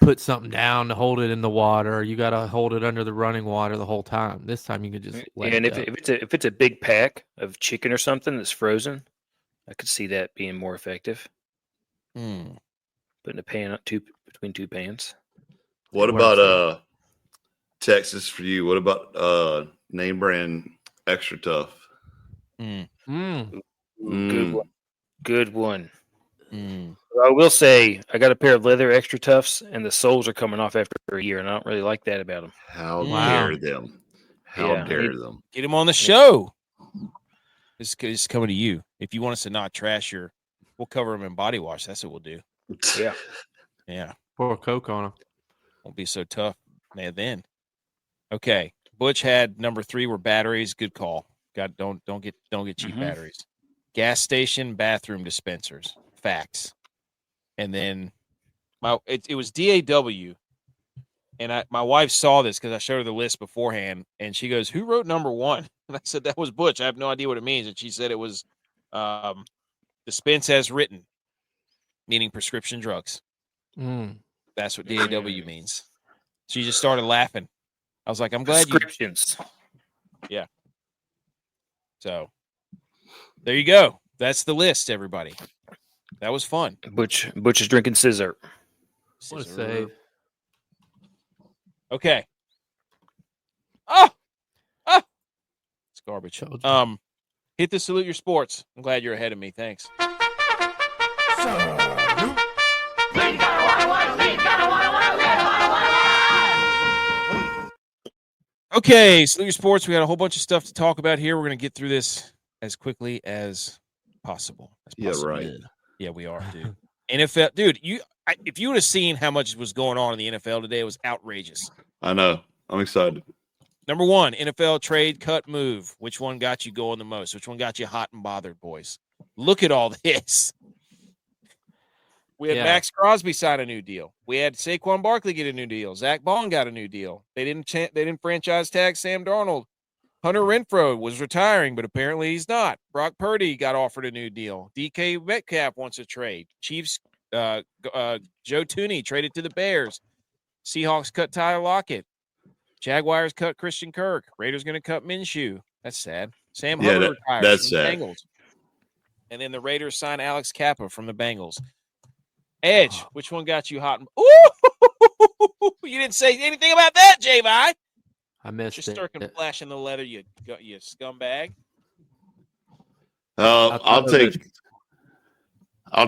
put something down to hold it in the water, or you got to hold it under the running water the whole time. This time you could just let and it go. if it's a big pack of chicken or something that's frozen, I could see that being more effective. Putting a pan between two pans. What about Texas for you? What about name brand Extra Tough? Good one. Good one. I will say I got a pair of leather Extra Toughs, and the soles are coming off after a year, and I don't really like that about them. How dare them? How dare them? Get them on the show. This is coming to you. If you want us to not trash we'll cover them in body wash. That's what we'll do. Yeah. Yeah. Pour a Coke on them. Won't be so tough, man. Then, okay. Butch had number 3 were batteries. Good call. Don't get cheap batteries. Gas station bathroom dispensers. Facts. And then it was DAW, and my wife saw this because I showed her the list beforehand, and she goes, "Who wrote number 1?" And I said, "That was Butch. I have no idea what it means." And she said it was dispense as written, meaning prescription drugs. That's what DAW means. She just started laughing. I was like, "I'm glad prescriptions." Yeah. So there you go. That's the list, everybody. That was fun. Butch is drinking scissor. What a save. Okay. It's garbage. Hit the salute your sports. I'm glad you're ahead of me. Thanks. Okay, salute your sports. We got a whole bunch of stuff to talk about here. We're going to get through this as quickly as possible. Yeah, right. Yeah, we are, dude. NFL, dude, if you would have seen how much was going on in the NFL today, it was outrageous. I know. I'm excited. Number 1, NFL trade cut move. Which one got you going the most? Which one got you hot and bothered, boys? Look at all this. We had Max Crosby sign a new deal. We had Saquon Barkley get a new deal. Zach Bond got a new deal. They didn't franchise tag Sam Darnold. Hunter Renfrow was retiring, but apparently he's not. Brock Purdy got offered a new deal. DK Metcalf wants a trade. Chiefs, Joe Tooney traded to the Bears. Seahawks cut Tyler Lockett. Jaguars cut Christian Kirk. Raiders going to cut Minshew. That's sad. Sam Hubbard retired. That's sad. Bengals. And then the Raiders signed Alex Kappa from the Bengals. Edge, which one got you hot? Ooh! You didn't say anything about that, J-Vi. I missed just it. Just flashing the leather, you scumbag. I'll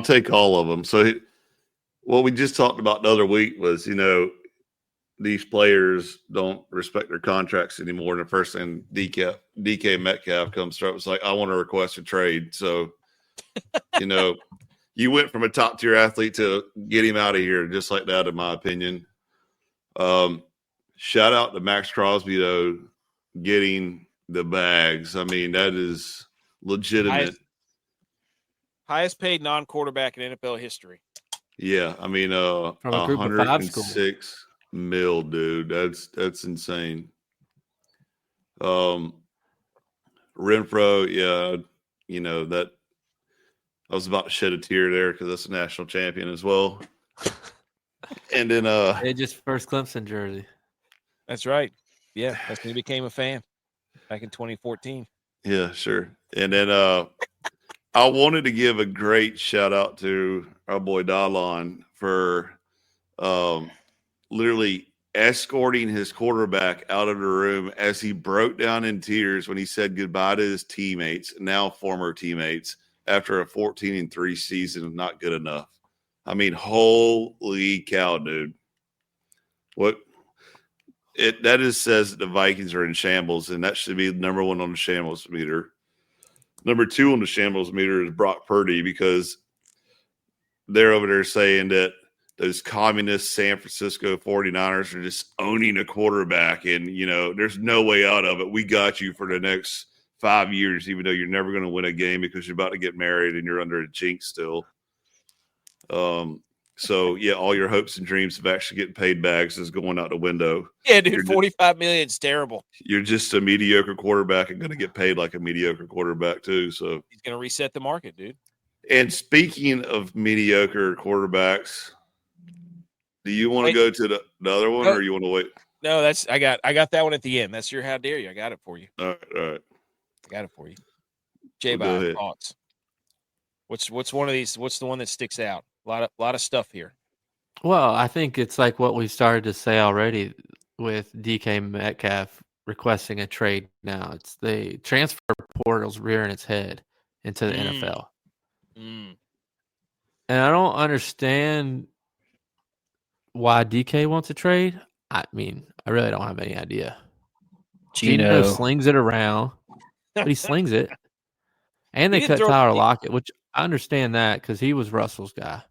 take all of them. So what we just talked about the other week was, these players don't respect their contracts anymore. And the first thing DK Metcalf comes through, it's like, I want to request a trade. So, you went from a top tier athlete to get him out of here just like that, in my opinion. Shout out to Max Crosby, though, getting the bags. I mean, that is legitimate. Highest paid non-quarterback in NFL history. Yeah, I mean, from a group of 106 mil, dude. That's insane. Renfro, yeah, that I was about to shed a tear there because that's a national champion as well. And then it just first Clemson jersey. That's right. Yeah, that's when he became a fan back in 2014. Yeah, sure. And then I wanted to give a great shout out to our boy Dalon for literally escorting his quarterback out of the room as he broke down in tears when he said goodbye to his teammates, now former teammates, after a 14-3 season. Not good enough. I mean, holy cow, dude. That says that the Vikings are in shambles, and that should be number 1 on the shambles meter. Number 2 on the shambles meter is Brock Purdy, because they're over there saying that those communist San Francisco 49ers are just owning a quarterback, and, there's no way out of it. We got you for the next 5 years, even though you're never going to win a game because you're about to get married and you're under a jinx still. So, yeah, all your hopes and dreams of actually getting paid bags is going out the window. Yeah, dude, $45 million is terrible. You're just a mediocre quarterback and going to get paid like a mediocre quarterback too. So he's going to reset the market, dude. And speaking of mediocre quarterbacks, Do you want to go to the other one, or you want to wait? No, that's I got that one at the end. That's your how dare you. I got it for you. All right. I got it for you. J Well, go ahead. thoughts. What's one of these? What's the one that sticks out? A lot of stuff here. Well, I think it's like what we started to say already with DK Metcalf requesting a trade now. It's the transfer portal's rearing its head into the NFL. And I don't understand why DK wants a trade. I mean, I really don't have any idea. Gino slings it around, but he slings it. And they cut Tyler Lockett, which I understand that because he was Russell's guy.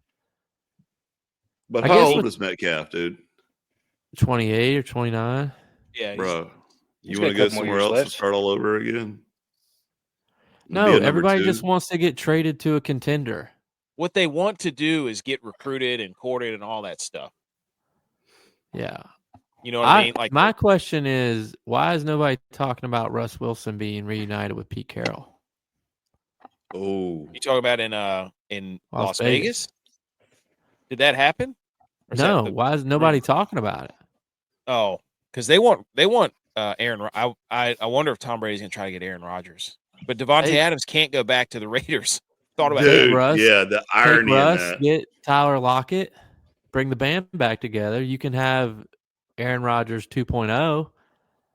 But how old is Metcalf, dude? 28 or 29. Yeah, bro. You want to go somewhere else and start all over again? No, everybody just wants to get traded to a contender. What they want to do is get recruited and courted and all that stuff. Yeah. You know what I mean? Like my question is, why is nobody talking about Russ Wilson being reunited with Pete Carroll? Oh, you talking about in Las Vegas? Did that happen? No. Why is nobody talking about it? Oh, because they want Aaron. I wonder if Tom Brady's going to try to get Aaron Rodgers, but Devontae Adams can't go back to the Raiders. Thought about dude, Russ, yeah, the irony Russ, in that. Get Tyler Lockett, bring the band back together. You can have Aaron Rodgers 2.0.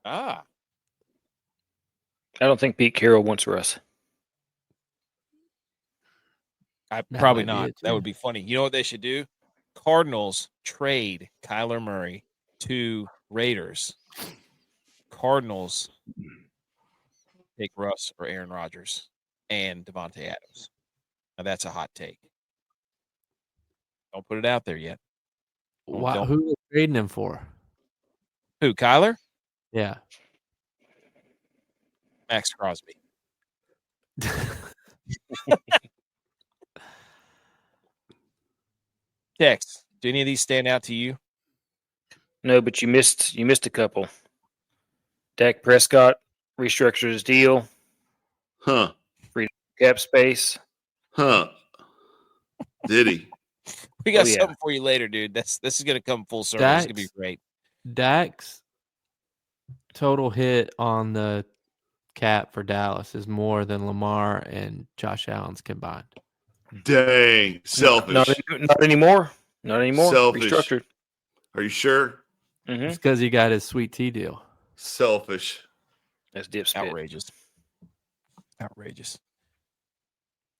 I don't think Pete Carroll wants Russ. Probably not. That would be funny. You know what they should do? Cardinals trade Kyler Murray to Raiders. Cardinals take Russ or Aaron Rodgers and Devontae Adams. Now that's a hot take. Don't put it out there yet. Who are they trading him for? Who, Kyler? Yeah. Max Crosby. Tex, do any of these stand out to you? No, but you missed a couple. Dak Prescott restructured his deal. Huh. Free cap space. Huh. Did he? We got something for you later, dude. This is going to come full circle. It's going to be great. Dak's total hit on the cap for Dallas is more than Lamar and Josh Allen's combined. Dang. Selfish. Not anymore. Not anymore. Selfish. Restructured. Are you sure? Mm-hmm. It's because he got his sweet tea deal. Selfish. That's dipspit. Outrageous.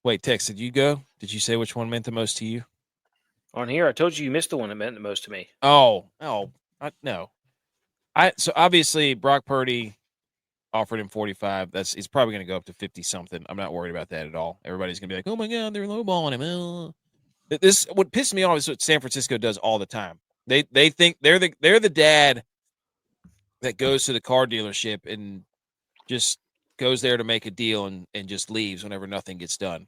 Wait, Tex, did you go? Did you say which one meant the most to you? On here, I told you missed the one that meant the most to me. No. So obviously Brock Purdy offered him 45. He's probably going to go up to 50 something. I'm not worried about that at all. Everybody's going to be like, "Oh my God, they're lowballing him." What pissed me off is what San Francisco does all the time. They think they're the dad that goes to the car dealership and just goes there to make a deal and just leaves whenever nothing gets done.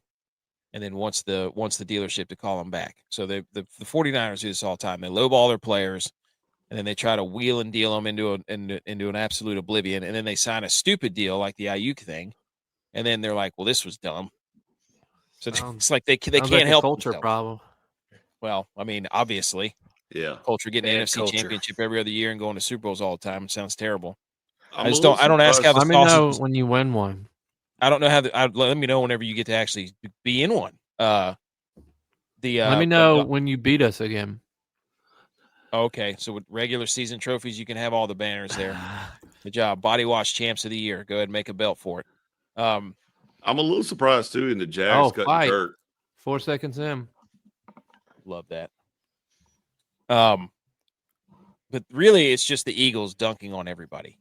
And then wants the dealership to call them back. So the 49ers do this all the time. They lowball their players, and then they try to wheel and deal them into an absolute oblivion. And then they sign a stupid deal like the Ayuk thing, and then they're like, "Well, this was dumb." So it's like they can't like help a culture themselves. problem. Well, I mean, obviously, culture getting an NFC championship every other year and going to Super Bowls all the time. It sounds terrible. I don't ask how the Let me know when you win one. I don't know how. Let me know whenever you get to actually be in one. Let me know when you beat us again. Okay, so with regular season trophies, you can have all the banners there. Good job, Body Wash Champs of the Year. Go ahead and make a belt for it. I'm a little surprised too in the Jags cutting Kirk. 4 seconds in. Love that. But really, it's just the Eagles dunking on everybody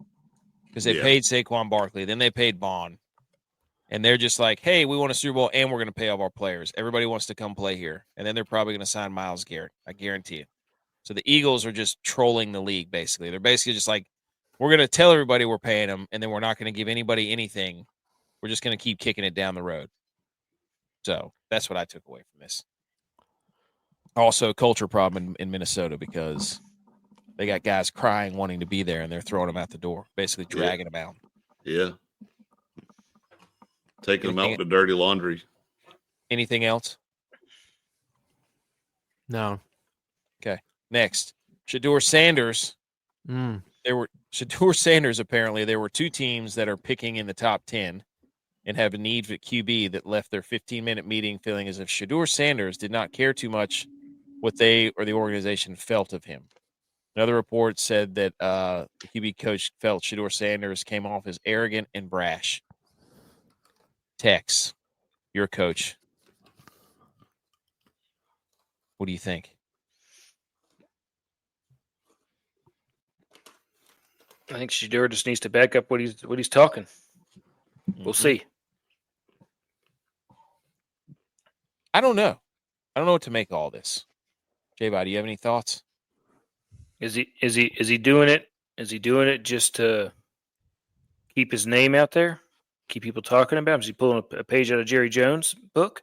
because they paid Saquon Barkley, then they paid Bond. And they're just like, hey, we want a Super Bowl, and we're going to pay off our players. Everybody wants to come play here. And then they're probably going to sign Myles Garrett. I guarantee it. So the Eagles are just trolling the league, basically. They're basically just like, we're going to tell everybody we're paying them, and then we're not going to give anybody anything. We're just going to keep kicking it down the road. So that's what I took away from this. Also, culture problem in Minnesota because they got guys crying, wanting to be there, and they're throwing them out the door, basically dragging them out. Yeah. Taking them out with the dirty laundry. Anything else? No. Okay. Next, Shedeur Sanders. Mm. Shedeur Sanders, apparently, there were 2 teams that are picking in the top 10 and have a need for QB that left their 15-minute meeting feeling as if Shedeur Sanders did not care too much what they or the organization felt of him. Another report said that the QB coach felt Shedeur Sanders came off as arrogant and brash. Tex, your coach. What do you think? I think Shedeur just needs to back up what he's talking. We'll see. I don't know. I don't know what to make of all this. J-Bot, do you have any thoughts? Is he doing it? Is he doing it just to keep his name out there? Keep people talking about him? Is he pulling a page out of Jerry Jones' book?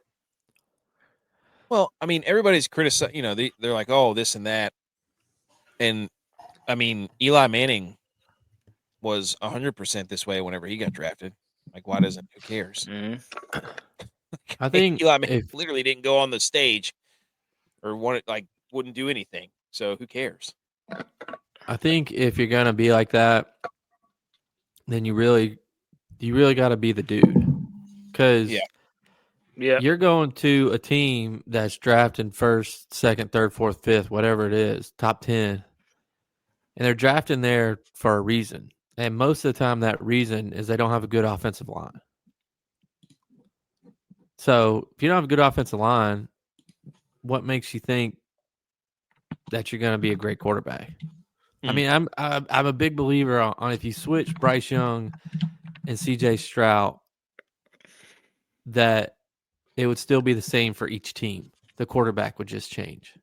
Well, I mean, everybody's criticizing, they're like, oh, this and that. And, I mean, Eli Manning was 100% this way whenever he got drafted. Like, why doesn't, who cares? Mm-hmm. I think Eli Manning literally didn't go on the stage or wouldn't do anything. So who cares? I think if you're going to be like that, then you really got to be the dude. Because you're going to a team that's drafting first, second, third, fourth, fifth, whatever it is, top 10. And they're drafting there for a reason. And most of the time that reason is they don't have a good offensive line. So if you don't have a good offensive line, what makes you think that you're going to be a great quarterback? I mean, I'm a big believer on if you switch Bryce Young and CJ Stroud, that it would still be the same for each team. The quarterback would just change.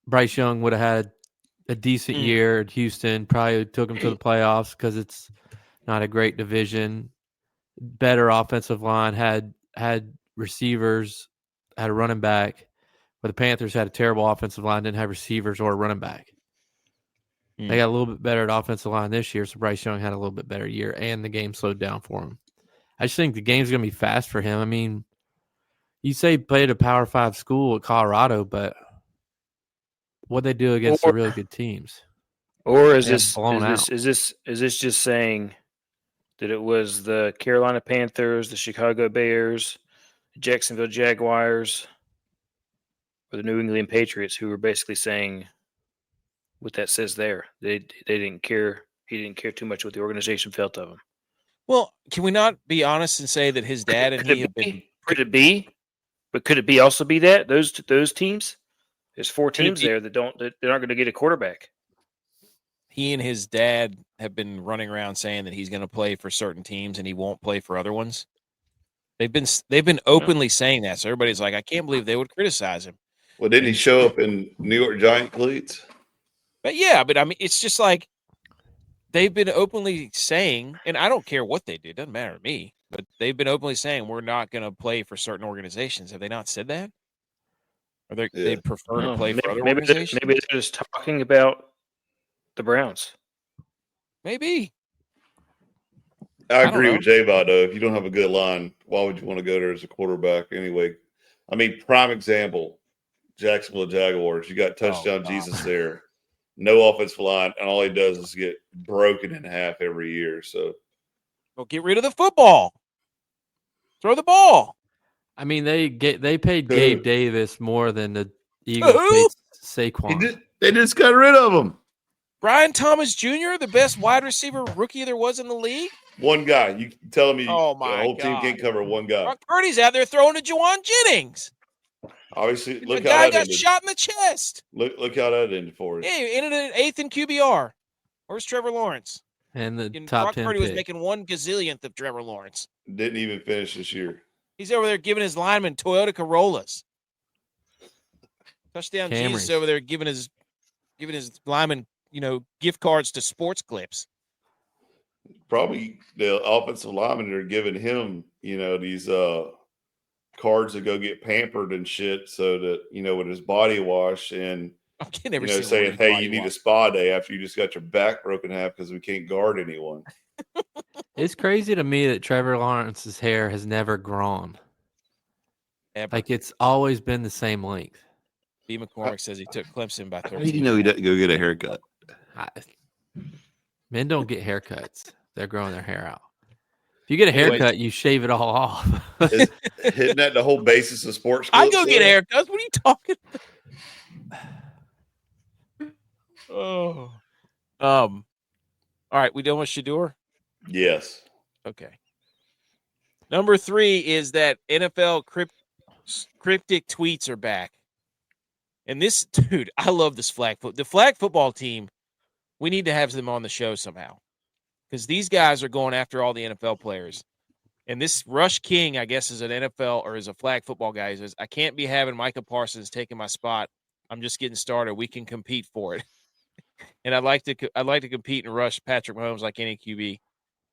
Bryce Young would have had a decent year at Houston, probably took him to the playoffs because it's not a great division. Better offensive line, had receivers, had a running back. But the Panthers had a terrible offensive line, didn't have receivers or a running back. They got a little bit better at offensive line this year, so Bryce Young had a little bit better year, and the game slowed down for him. I just think the game's going to be fast for him. I mean, you say he played a Power 5 school at Colorado, but what they do against the really good teams? Or is this just saying that it was the Carolina Panthers, the Chicago Bears, the Jacksonville Jaguars, or the New England Patriots who were basically saying what that says there? They didn't care. He didn't care too much what the organization felt of him. Well, can we not be honest and say that his dad and he have been? Could it be? But could it be also be that those teams? There's 4 teams there that aren't going to get a quarterback. He and his dad have been running around saying that he's going to play for certain teams and he won't play for other ones. They've been openly saying that, so everybody's like, I can't believe they would criticize him. Well, didn't he show up in New York Giant cleats? But yeah, I mean, it's just like they've been openly saying, and I don't care what they do, it doesn't matter to me, but they've been openly saying we're not going to play for certain organizations. Have they not said that? Or they prefer to play for other organizations? Maybe they're just talking about the Browns. Maybe. I agree with J-Bot, though. If you don't have a good line, why would you want to go there as a quarterback anyway? I mean, prime example, Jacksonville Jaguars. You got touchdown Jesus there. No offensive line, and all he does is get broken in half every year. So, well, get rid of the football. Throw the ball. I mean, they paid Gabe Davis more than the Eagles paid Saquon. They just got rid of him. Brian Thomas Jr., the best wide receiver rookie there was in the league. One guy. You telling me the whole God. team can't cover one guy? Brock Purdy's out there throwing to Juwan Jennings. Obviously, look the how guy that got ended. shot in the chest. Look how that ended for us. Yeah, he ended at 8th in QBR. Where's Trevor Lawrence? And the top 10 Brock Purdy pick. was making 1 gazillionth of Trevor Lawrence. Didn't even finish this year. He's over there giving his linemen Toyota Corollas. Touchdown Camrys. Jesus over there giving his linemen, gift cards to Sports Clips. Probably the offensive linemen are giving him, these cards to go get pampered and shit, so that with his body wash and saying, "Hey, you need a spa day after you just got your back broken in half because we can't guard anyone." It's crazy to me that Trevor Lawrence's hair has never grown. Ever. Like it's always been the same length. B. McCormick says he took Clemson by How 13. do you know he doesn't go get a haircut? Men don't get haircuts. They're growing their hair out. If you get a Anyways. haircut, you shave it all off. Isn't that the whole basis of sports? I go get haircuts. What are you talking about? Oh. All right, we done with Shador? Yes. Okay. Number 3 is that NFL cryptic tweets are back. And this, dude, I love this the flag football team. We need to have them on the show somehow because these guys are going after all the NFL players. And this Rush King, I guess, is an NFL or is a flag football guy. He says, I can't be having Micah Parsons taking my spot. I'm just getting started. We can compete for it. And I'd like to compete and rush Patrick Mahomes like any QB.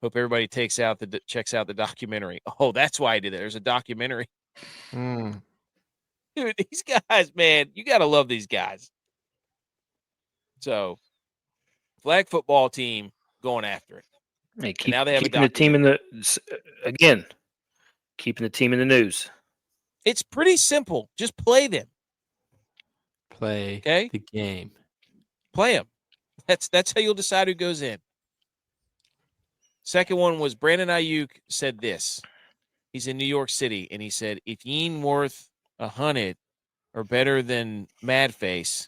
Hope everybody checks out the documentary. Oh, that's why I did it. There's a documentary. Dude, these guys, man, you got to love these guys. So, flag football team going after it. Hey, now they have keeping the team in the news. It's pretty simple. Just play them. Play the game. Play them. That's how you'll decide who goes in. Second one was Brandon Ayuk said this. He's in New York City, and he said, if you ain't worth 100 or better than Madface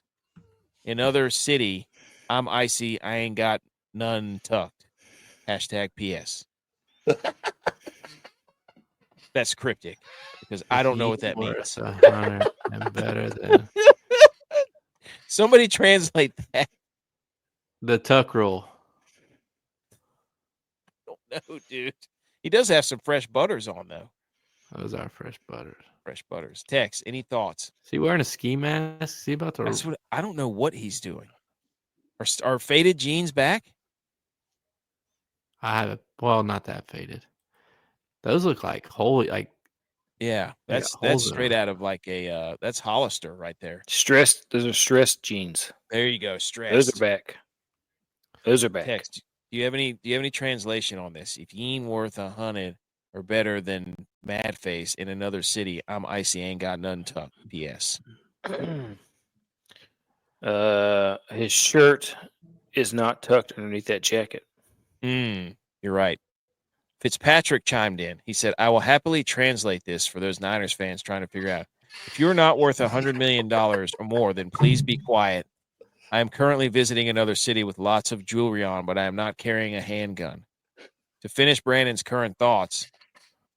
in other city, I'm icy. I ain't got none tucked. #PS. That's cryptic because I don't know what that means. 100 and better than. Somebody translate that. The tuck rule. I don't know, dude. He does have some fresh butters on, though. Those are fresh butters. Fresh butters. Tex, any thoughts? Is he wearing a ski mask? Is he about to? I don't know what he's doing. Are faded jeans back? I have it. Well, not that faded. Those look like holy, like. Yeah, that's straight out of like a that's Hollister right there. Stressed. Those are stressed jeans. There you go. Stressed. Those are back. Text. Do you have any translation on this? If you ain't worth 100 or better than Madface in another city, I'm icy. Ain't got none tucked. PS. His shirt is not tucked underneath that jacket. You're right. Fitzpatrick chimed in. He said, I will happily translate this for those Niners fans trying to figure out. If you're not worth $100 million or more, then please be quiet. I am currently visiting another city with lots of jewelry on, but I am not carrying a handgun. To finish Brandon's current thoughts,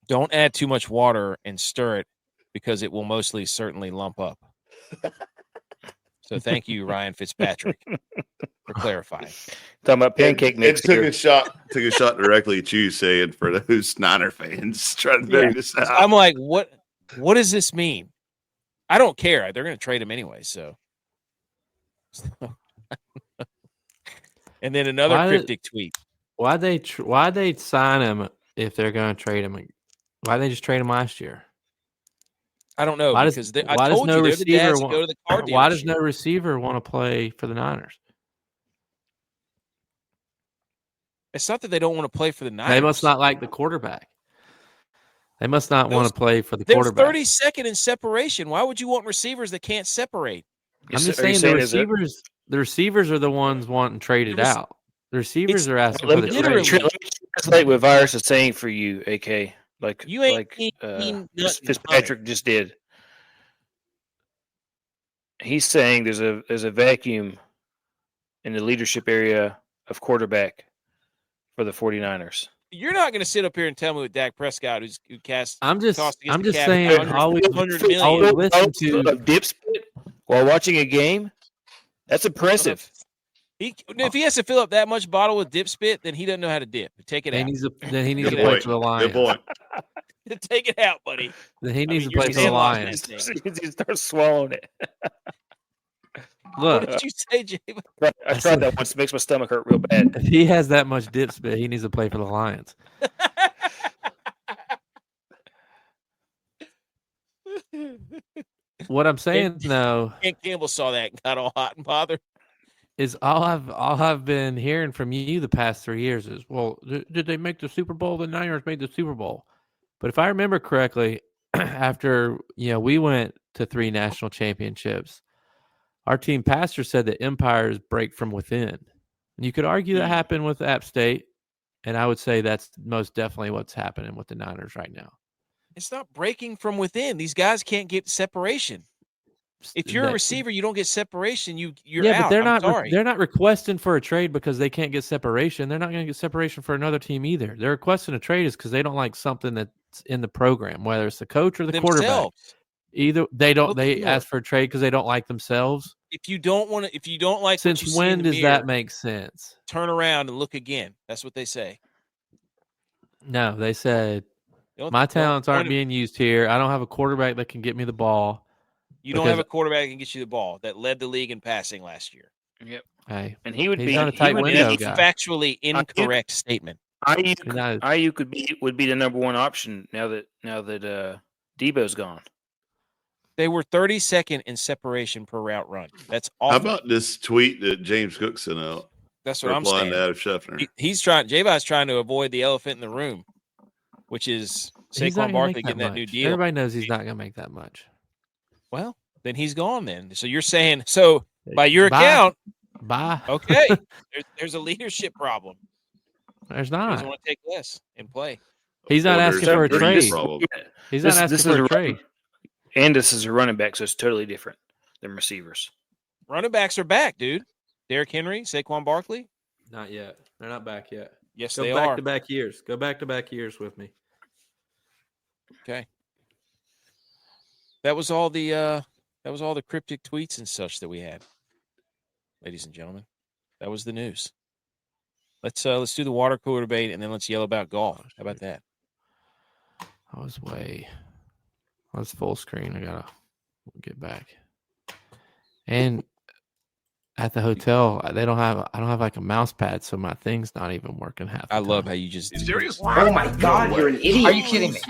don't add too much water and stir it because it will mostly certainly lump up. So thank you, Ryan Fitzpatrick, for clarifying. Talking about pancake mix. Took a shot directly at you, saying for those Niner fans trying to figure this out. I'm like, what does this mean? I don't care. They're going to trade him anyway. So, and then another cryptic tweet. Why'd they sign him if they're going to trade him? Why'd they just trade him last year? I don't know. Why because I told you they're the dads that go to the car dealership. Why does no receiver want to play for the Niners? It's not that they don't want to play for the Niners. They must not like the quarterback. They must not want to play for the quarterback. They're 32nd in separation. Why would you want receivers that can't separate? I'm just saying the receivers are the ones wanting traded out. The receivers are asking for the trade. Let me translate what Virus is saying for you, AK. Like you ain't Fitzpatrick just did. He's saying there's a vacuum in the leadership area of quarterback for the 49ers. You're not going to sit up here and tell me with Dak Prescott, who cast. I'm just saying. $100 million. Listen to a dip spit while watching a game. That's impressive. If he has to fill up that much bottle with dip spit, then he doesn't know how to dip. Take it out. Then he needs to play for the Lions. Good point. Take it out, buddy. Then he needs to play for the Lions. He starts swallowing it. Look, what did you say, Jay? I tried that once. It makes my stomach hurt real bad. If he has that much dip spit, he needs to play for the Lions. What I'm saying, though, Ken Campbell saw that and got all hot and bothered. Is all I've been hearing from you the past 3 years is, well, did they make the Super Bowl? The Niners made the Super Bowl. But if I remember correctly, after we went to 3 national championships, our team pastor said that empires break from within. And you could argue that happened with App State, and I would say that's most definitely what's happening with the Niners right now. It's not breaking from within. These guys can't get separation. If you're a receiver, you don't get separation. You're out. But they're not. Sorry. They're not requesting for a trade because they can't get separation. They're not going to get separation for another team either. They're requesting a trade is because they don't like something that's in the program, whether it's the coach or the quarterback. Either they don't. They ask for a trade because they don't like themselves. If you don't want to, if you don't like, since when does that make sense? Turn around and look again. That's what they say. No, they said my talents aren't being used here. I don't have a quarterback that can get me the ball. You don't have a quarterback that can get you the ball that led the league in passing last year. Yep. Hey, and he would he's be not a tight window guy. Factually incorrect statement. Ayuk would be the number one option now that Debo's gone. They were 32nd in separation per route run. That's awful. How about this tweet that James Cook sent out? That's what I'm saying. To Adam Scheffner. J.U.Y.S trying to avoid the elephant in the room, which is Saquon Barkley getting that new deal. Everybody knows he's not going to make that much. Well, then he's gone then. So you're saying, by your account, okay, there's a leadership problem. There's not. He doesn't want to take less and play. He's not asking for a trade. He's not asking for a trade. And this is a running back, so it's totally different than receivers. Running backs are back, dude. Derrick Henry, Saquon Barkley? Not yet. They're not back yet. Yes, they are. Go back-to-back years. Go back-to-back years with me. Okay. That was all the cryptic tweets and such that we had, ladies and gentlemen. That was the news. Let's do the water cooler debate and then let's yell about golf. How about that? I was full screen. I gotta get back. And at the hotel, I don't have like a mouse pad, so my thing's not even working half the time. Love how you just. Serious? Oh my God, you're an idiot! Are you kidding me?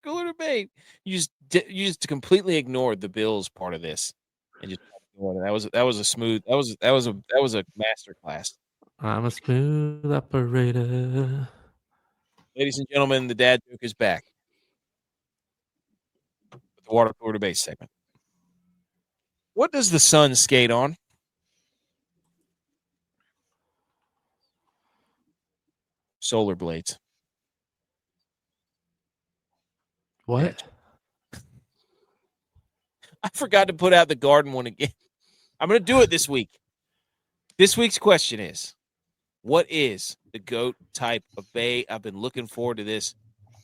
Cooler debate. You just completely ignored the Bills part of this, and just that was a smooth. That was a master class. I'm a smooth operator. Ladies and gentlemen, the dad joke is back. The water cooler debate segment. What does the sun skate on? Solar blades. What? I forgot to put out the garden one again. I'm going to do it this week. This week's question is, what is the GOAT type of bay? I've been looking forward to this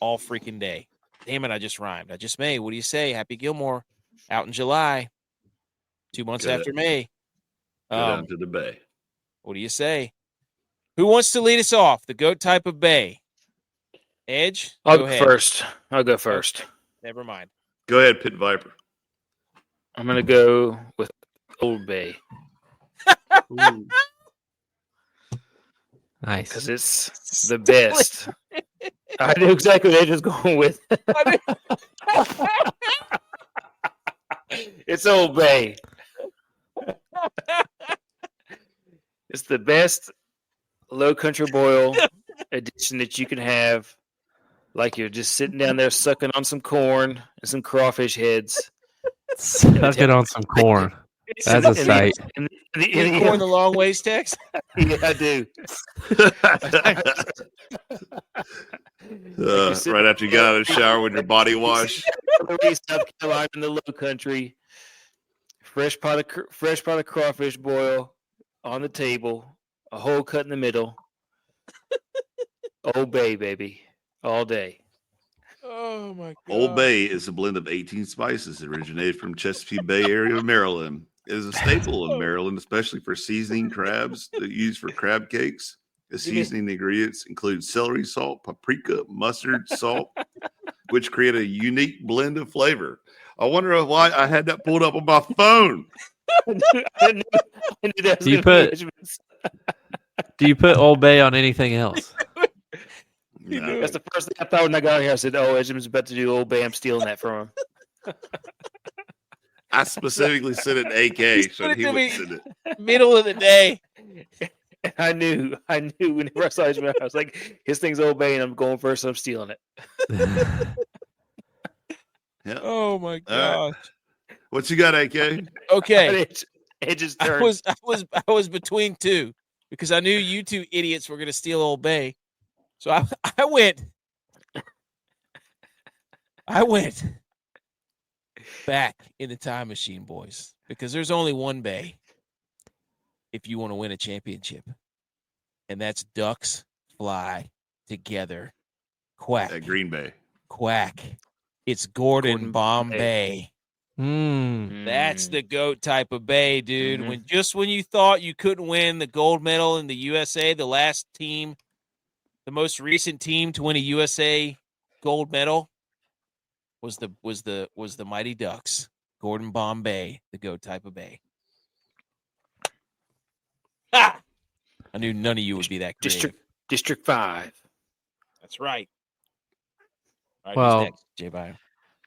all freaking day. Damn it, I just rhymed. I just made. What do you say? Happy Gilmore out in July, 2 months after May. Go down to the bay. What do you say? Who wants to lead us off? The GOAT type of bay. Edge? I'll go first. Okay. Never mind. Go ahead, Pit Viper. I'm going to go with Old Bay. Nice. Because it's the best. I knew exactly what Edge was going with. It's Old Bay. It's the best low country boil edition that you can have. Like you're just sitting down there sucking on some corn and some crawfish heads. Sucking on some corn. That's a sight. Corn the long ways text? Yeah, I do. Right after you got out of the shower with your body wash. South Carolina in the low country. Fresh pot of crawfish boil on the table. A hole cut in the middle. Old Bay, baby. All day. Oh, my God. Old Bay is a blend of 18 spices that originated from Chesapeake Bay area of Maryland. It is a staple in Maryland, especially for seasoning crabs that used for crab cakes. The seasoning ingredients include celery salt, paprika, mustard, salt, which create a unique blend of flavor. I wonder why I had that pulled up on my phone. Do you put Old Bay on anything else? No. That's the first thing I thought when I got here. I said, "Oh, Edgem's about to do Old Bay. I'm stealing that from him." I specifically sent it to AK so he would send it. Middle of the day. And I knew whenever I saw Edgem, I was like, his thing's Old Bay, and I'm going first, so I'm stealing it. Yeah. Oh, my gosh. What you got, AK? Okay. It just I turned. was between two because I knew you two idiots were going to steal Old Bay. So I went back in the time machine, boys, because there's only one bay if you want to win a championship, and that's ducks fly together. Quack. At Green Bay. Quack. It's Gordon Bombay. That's the GOAT type of bay, dude. Mm-hmm. When you thought you couldn't win the gold medal in the USA, the last team, the most recent team to win a USA gold medal was the Mighty Ducks. Gordon Bombay, the GOAT type of bay. Ah! I knew none of you would be that creative. District 5. That's right. All right, Well, who's next, J-Bio?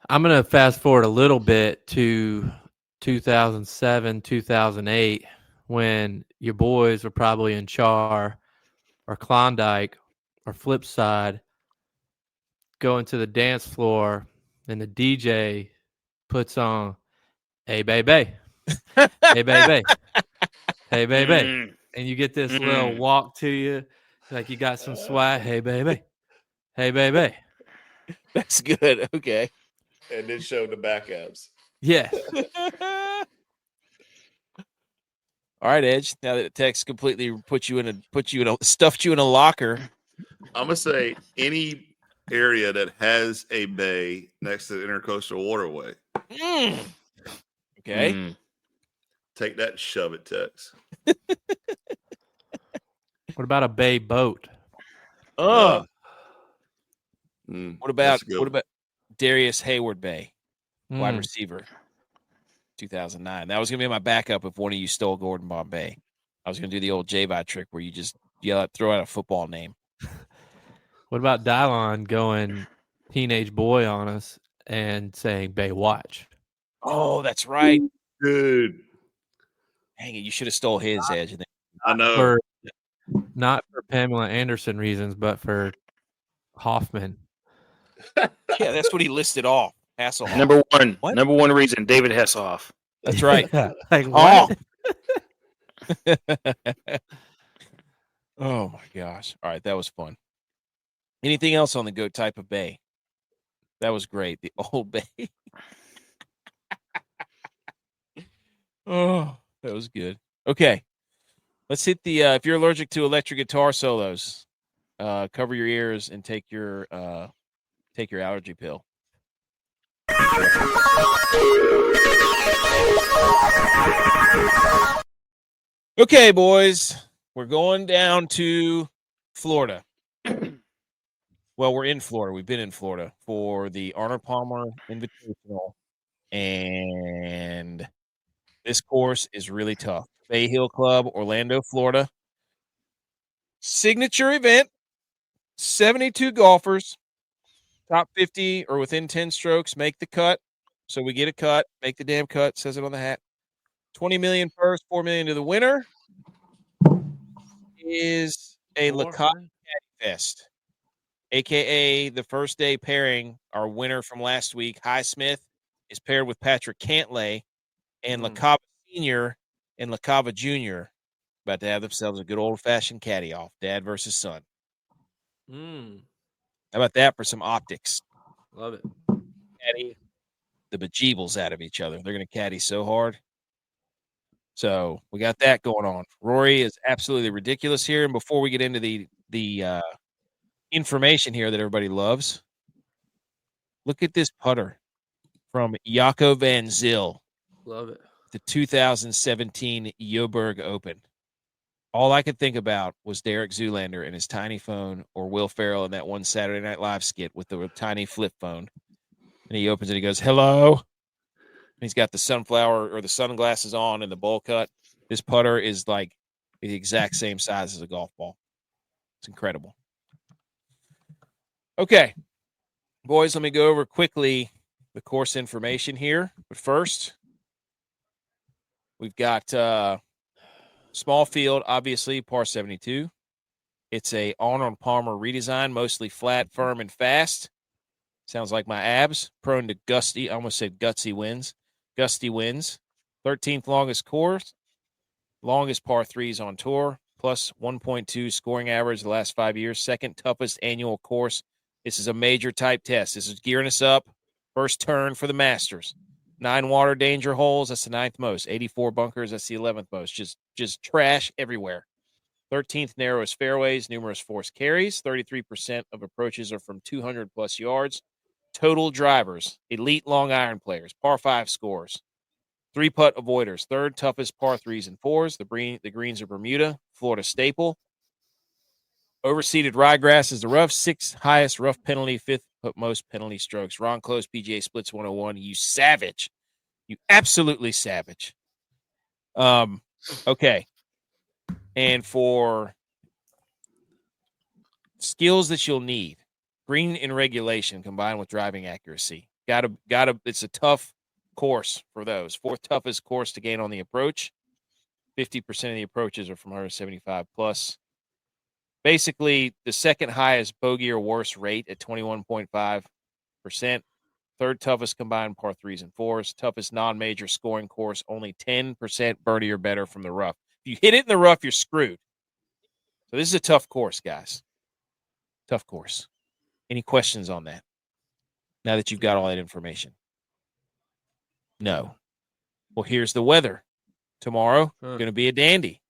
I'm going to fast forward a little bit to 2007, 2008, when your boys were probably in Char or Klondike or Flipside, going to the dance floor, and the DJ puts on, "Hey, baby, hey, baby, hey, baby," and you get this little walk to you, like you got some swag. Hey, baby, hey, baby. That's good. Okay. And then show the back abs. Yes. All right, Edge. Now that the text completely stuffed you in a locker. I'm gonna say any area that has a bay next to the intercoastal waterway. Okay. Take that and shove it, Tex. What about a bay boat? What What about Darius Hayward Bay, wide receiver, 2009? That was gonna be my backup if one of you stole Gordon Bombay. I was gonna do the old J-Bot trick where you just throw out a football name. What about Dylon going teenage boy on us and saying Baywatch? Oh, that's right. Dude. Dang it, you should have stole his, Edge. I know. Not for Pamela Anderson reasons, but for Hoffman. Yeah, that's what he listed off. Hasselhoff. Number one reason, David Hasselhoff. That's right. Like what? Oh my gosh. All right, that was fun. Anything else on the GOAT type of bay? That was great. The Old Bay. Oh, that was good. Okay. Let's hit the if you're allergic to electric guitar solos, cover your ears and take your allergy pill. Okay, boys. We're going down to Florida. Well, we're in Florida. We've been in Florida for the Arnold Palmer Invitaional, and this course is really tough. Bay Hill Club, Orlando, Florida. Signature event, 72 golfers, top 50 or within 10 strokes make the cut. So we get a cut, make the damn cut, says it on the hat. 20 million first, 4 million to the winner. Is a LaCotte Fest, aka the first day pairing. Our winner from last week, Highsmith, is paired with Patrick Cantlay, and LaCava Senior and LaCava Junior about to have themselves a good old fashioned caddy off, dad versus son. How about that for some optics? Love it. Caddy the bejeebles out of each other. They're going to caddy so hard. So we got that going on. Rory is absolutely ridiculous here. And before we get into the information here that everybody loves, look at this putter from Jaco van Zyl. Love it. The 2017 Joburg Open. All I could think about was Derek Zoolander and his tiny phone, or Will Ferrell in that one Saturday Night Live skit with the tiny flip phone. And he opens it, he goes, "Hello." And he's got the sunflower or the sunglasses on and the bowl cut. This putter is like the exact same size as a golf ball. It's incredible. Okay, boys, let me go over quickly the course information here. But first, we've got small field, obviously, par 72. It's a Arnold Palmer redesign, mostly flat, firm, and fast. Sounds like my abs, prone to gusty, I almost said gutsy winds. Gusty winds. 13th longest course. Longest par threes on tour. Plus 1.2 scoring average the last 5 years. Second toughest annual course. This is a major type test. This is gearing us up. First turn for the Masters. 9 water danger holes. That's the 9th most. 84 bunkers. That's the 11th most. Just trash everywhere. 13th narrowest fairways. Numerous forced carries. 33% of approaches are from 200 plus yards. Total drivers. Elite long iron players. Par 5 scores. 3-putt avoiders. Third toughest par 3s and 4s. The greens are Bermuda. Florida staple. Overseeded ryegrass is the rough. 6th highest rough penalty. 5th most penalty strokes. Ron Close, PGA Splits 101. You savage. You absolutely savage. Okay. And for skills that you'll need, green in regulation combined with driving accuracy. Gotta. It's a tough course for those. 4th toughest course to gain on the approach. 50% of the approaches are from 175 plus. Basically, the 2nd highest bogey or worse rate at 21.5%. 3rd toughest combined par 3s and 4s. Toughest non-major scoring course, only 10% birdie or better from the rough. If you hit it in the rough, you're screwed. So this is a tough course, guys. Tough course. Any questions on that? Now that you've got all that information. No. Well, here's the weather. Tomorrow, going to be a dandy.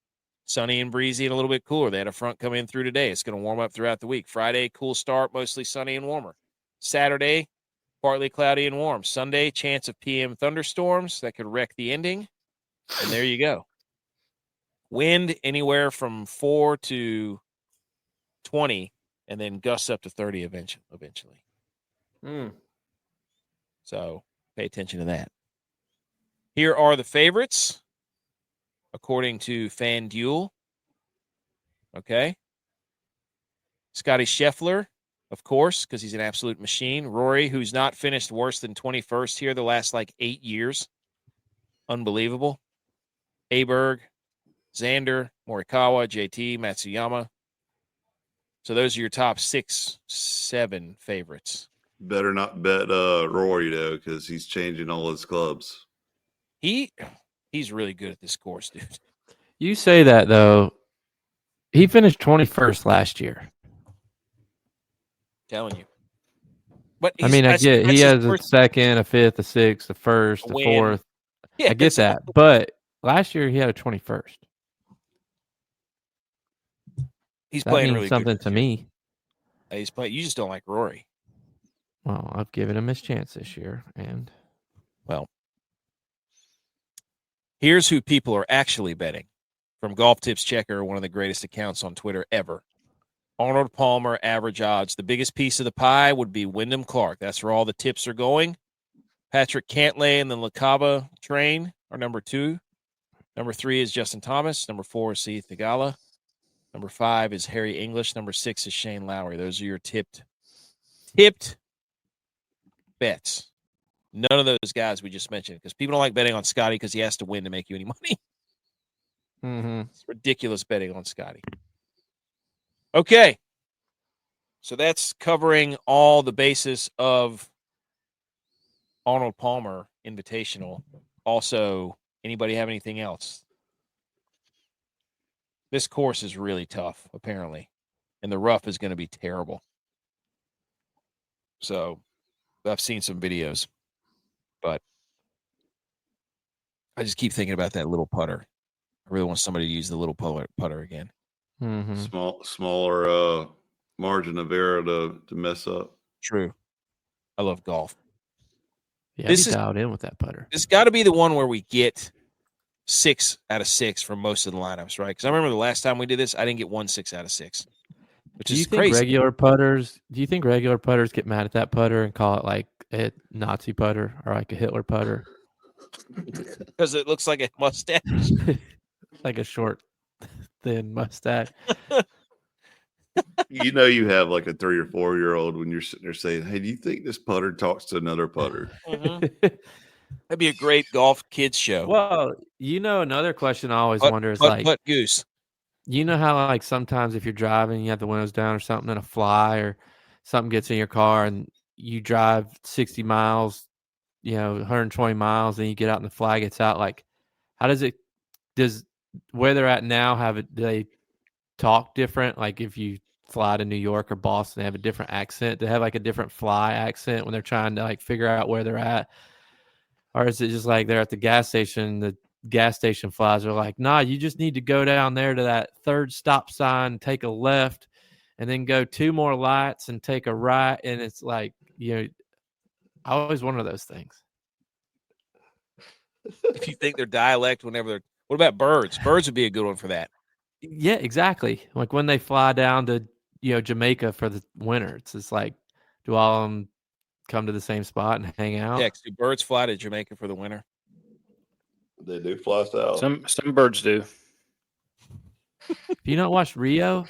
Sunny and breezy and a little bit cooler. They had a front come in through today. It's going to warm up throughout the week. Friday, cool start, mostly sunny and warmer. Saturday, partly cloudy and warm. Sunday, chance of PM thunderstorms that could wreck the ending. And there you go. Wind anywhere from 4 to 20, and then gusts up to 30 eventually. So pay attention to that. Here are the favorites, according to FanDuel. Okay. Scotty Scheffler, of course, because he's an absolute machine. Rory, who's not finished worse than 21st here the last 8 years. Unbelievable. Aberg, Xander, Morikawa, JT, Matsuyama. So those are your top 6, 7 favorites. Better not bet Rory, though, because he's changing all his clubs. He's really good at this course, dude. You say that, though. He finished 21st last year. Telling you. But I get he has a 2nd, a 5th, a 6th, a 1st, a 4th. Yeah, I get that. But last year he had a 21st. He's that playing means really something good to me. He's playing. You just don't like Rory. Well, I've given him his chance this year, and here's who people are actually betting from Golf Tips Checker, one of the greatest accounts on Twitter ever. Arnold Palmer, average odds. The biggest piece of the pie would be Wyndham Clark. That's where all the tips are going. Patrick Cantlay and the LaCava train are number 2. Number 3 is Justin Thomas. Number 4 is Seth Theegala. Number 5 is Harry English. Number 6 is Shane Lowry. Those are your tipped bets. None of those guys we just mentioned, because people don't like betting on Scotty because he has to win to make you any money. It's ridiculous betting on Scotty. Okay. So that's covering all the basis of Arnold Palmer Invitational. Also, anybody have anything else? This course is really tough, apparently, and the rough is going to be terrible. So I've seen some videos, but I just keep thinking about that little putter. I really want somebody to use the little putter again. Smaller margin of error to mess up. True. I love golf. Yeah, this is dialed in with that putter. It's got to be the one where we get 6 out of 6 from most of the lineups, right? Because I remember the last time we did this, I didn't get 1 6 out of 6, which is crazy. Do you think regular putters get mad at that putter and call it like a Nazi putter or like a Hitler putter? Because it looks like a mustache. Like a short, thin mustache. You have like a 3 or 4 year old when you're sitting there saying, "Hey, do you think this putter talks to another putter?" That'd be a great golf kids show. Well, another question I always wonder is goose. You know how sometimes if you're driving, you have the windows down or something, and a fly or something gets in your car, and you drive 60 miles 120 miles, and you get out and the flag gets out. Like, how does where they're at now do they talk different? Like, if you fly to New York or Boston, they have a different accent. They have like a different fly accent when they're trying to like figure out where they're at, or is it just like they're at the gas station? The gas station flies are like, nah, you just need to go down there to that third stop sign, take a left, and then go 2 more lights and take a right. And it's like, I always wonder those things. If you think their dialect whenever they're – what about birds? Birds would be a good one for that. Yeah, exactly. Like when they fly down to, Jamaica for the winter, it's just like, do all of them come to the same spot and hang out? Yeah, do birds fly to Jamaica for the winter? They do fly south. Some birds do. Have you not watched Rio?